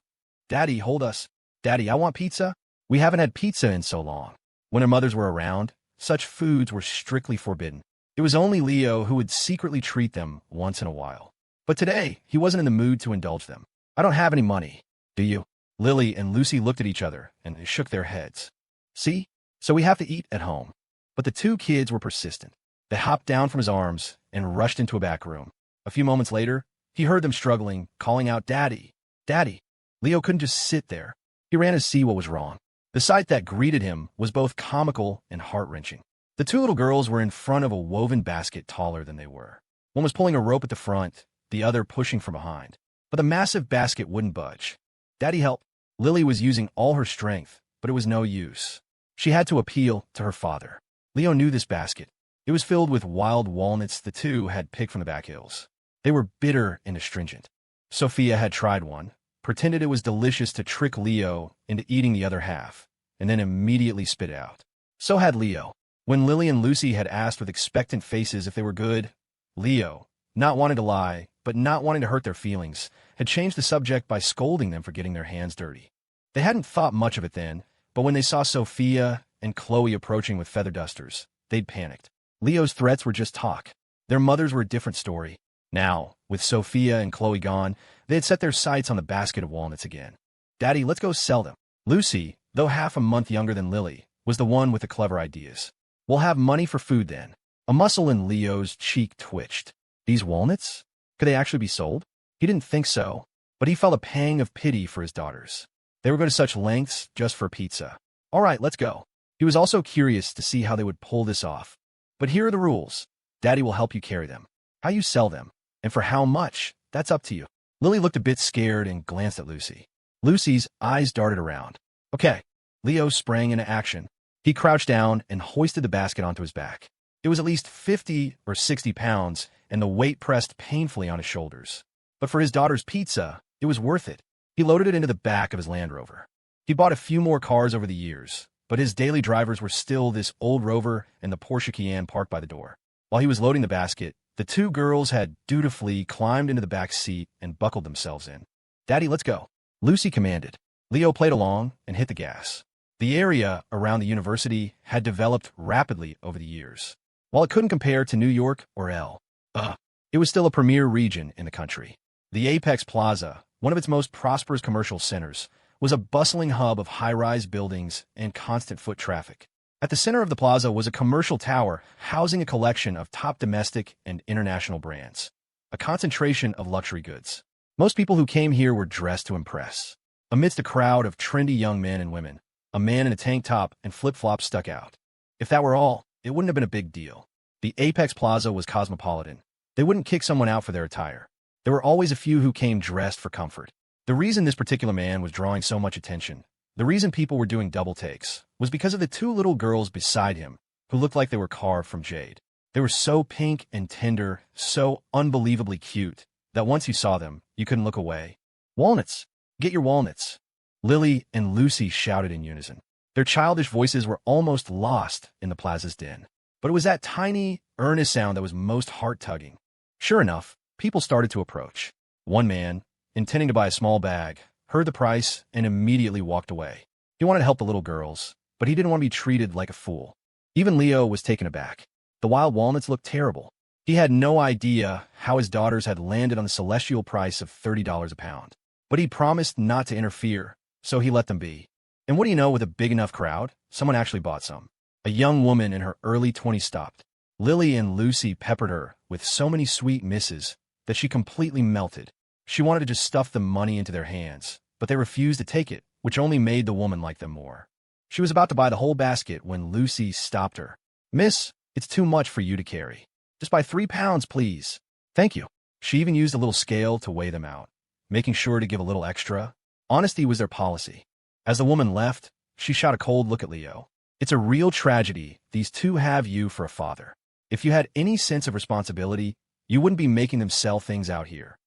"Daddy, hold us." "Daddy, I want pizza." We haven't had pizza in so long. When their mothers were around, such foods were strictly forbidden. It was only Leo who would secretly treat them once in a while. But today, he wasn't in the mood to indulge them. "I don't have any money. Do you?" Lily and Lucy looked at each other and shook their heads. "See? So we have to eat at home." But the 2 kids were persistent. They hopped down from his arms and rushed into a back room. A few moments later, he heard them struggling, calling out, "Daddy! Daddy!" Leo couldn't just sit there. He ran to see what was wrong. The sight that greeted him was both comical and heart-wrenching. The 2 little girls were in front of a woven basket taller than they were. One was pulling a rope at the front, the other pushing from behind. But the massive basket wouldn't budge. "Daddy, help!" Lily was using all her strength, but it was no use. She had to appeal to her father. Leo knew this basket. It was filled with wild walnuts the 2 had picked from the back hills. They were bitter and astringent. Sophia had tried one, pretended it was delicious to trick Leo into eating the other half, and then immediately spit it out. So had Leo. When Lily and Lucy had asked with expectant faces if they were good, Leo, not wanting to lie, but not wanting to hurt their feelings, had changed the subject by scolding them for getting their hands dirty. They hadn't thought much of it then, but when they saw Sophia and Chloe approaching with feather dusters, they'd panicked. Leo's threats were just talk. Their mothers were a different story. Now, with Sophia and Chloe gone, they had set their sights on the basket of walnuts again. "Daddy, let's go sell them." Lucy, though half a month younger than Lily, was the one with the clever ideas. "We'll have money for food then." A muscle in Leo's cheek twitched. These walnuts? Could they actually be sold? He didn't think so, but he felt a pang of pity for his daughters. They were going to such lengths just for pizza. All right, let's go. He was also curious to see how they would pull this off. But here are the rules. Daddy will help you carry them. How you sell them, and for how much, that's up to you. Lily looked a bit scared and glanced at Lucy. Lucy's eyes darted around. Okay. Leo sprang into action. He crouched down and hoisted the basket onto his back. It was at least 50 or 60 pounds, and the weight pressed painfully on his shoulders. But for his daughter's pizza, it was worth it. He loaded it into the back of his Land Rover. He bought a few more cars over the years, but his daily drivers were still this old Rover and the Porsche Cayenne parked by the door. While he was loading the basket, the two girls had dutifully climbed into the back seat and buckled themselves in. "Daddy, let's go," Lucy commanded. Leo played along and hit the gas. The area around the university had developed rapidly over the years. While it couldn't compare to New York or L.A., it was still a premier region in the country. The Apex Plaza, one of its most prosperous commercial centers, was a bustling hub of high-rise buildings and constant foot traffic. At the center of the plaza was a commercial tower housing a collection of top domestic and international brands, a concentration of luxury goods. Most people who came here were dressed to impress. Amidst a crowd of trendy young men and women, a man in a tank top and flip-flops stuck out. If that were all, it wouldn't have been a big deal. The Apex Plaza was cosmopolitan. They wouldn't kick someone out for their attire. There were always a few who came dressed for comfort. The reason this particular man was drawing so much attention, the reason people were doing double takes, was because of the two little girls beside him, who looked like they were carved from jade. They were so pink and tender, so unbelievably cute, that once you saw them, you couldn't look away. "Walnuts! Get your walnuts!" Lily and Lucy shouted in unison. Their childish voices were almost lost in the plaza's din. But it was that tiny, earnest sound that was most heart-tugging. Sure enough, people started to approach. One man, intending to buy a small bag, heard the price and immediately walked away. He wanted to help the little girls, but he didn't want to be treated like a fool. Even Leo was taken aback. The wild walnuts looked terrible. He had no idea how his daughters had landed on the celestial price of $30 a pound. But he promised not to interfere, so he let them be. And what do you know, with a big enough crowd, someone actually bought some. A young woman in her early 20s stopped. Lily and Lucy peppered her with so many sweet misses that she completely melted. She wanted to just stuff the money into their hands, but they refused to take it, which only made the woman like them more. She was about to buy the whole basket when Lucy stopped her. "Miss, it's too much for you to carry. Just buy 3 pounds, please." "Thank you." She even used a little scale to weigh them out, making sure to give a little extra. Honesty was their policy. As the woman left, she shot a cold look at Leo. "It's a real tragedy these two have you for a father. If you had any sense of responsibility, you wouldn't be making them sell things out here."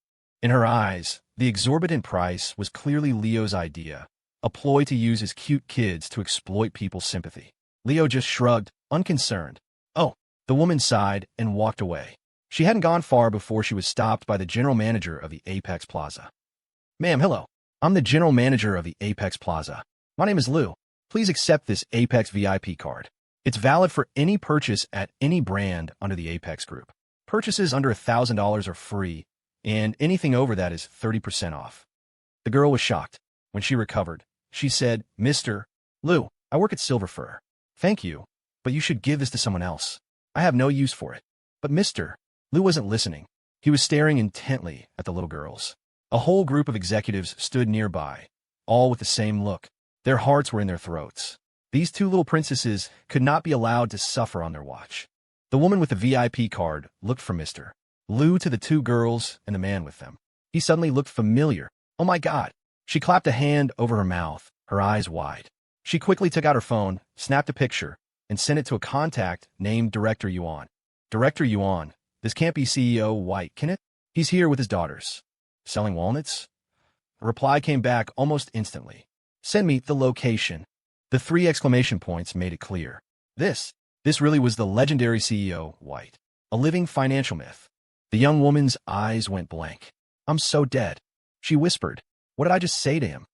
In her eyes, the exorbitant price was clearly Leo's idea, a ploy to use his cute kids to exploit people's sympathy. Leo just shrugged, unconcerned. "Oh." The woman sighed and walked away. She hadn't gone far before she was stopped by the general manager of the Apex Plaza. "Ma'am, hello. I'm the general manager of the Apex Plaza. My name is Lou. Please accept this Apex VIP card. It's valid for any purchase at any brand under the Apex Group. Purchases under $1,000 are free, and anything over that is 30% off." The girl was shocked. When she recovered, she said, "Mr. Lou, I work at Silver Fur. Thank you, but you should give this to someone else. I have no use for it." "But Mr. Lou wasn't listening. He was staring intently at the little girls. A whole group of executives stood nearby, all with the same look. Their hearts were in their throats. These two little princesses could not be allowed to suffer on their watch. The woman with the VIP card looked from Mr. Lou to the two girls and the man with them. He suddenly looked familiar. "Oh my God." She clapped a hand over her mouth, her eyes wide. She quickly took out her phone, snapped a picture, and sent it to a contact named Director Yuan. "Director Yuan, this can't be CEO White, can it? He's here with his daughters." "Selling walnuts?" A reply came back almost instantly. "Send me the location." The 3 exclamation points made it clear. This really was the legendary CEO White, a living financial myth. The young woman's eyes went blank. "I'm so dead," she whispered. "What did I just say to him?"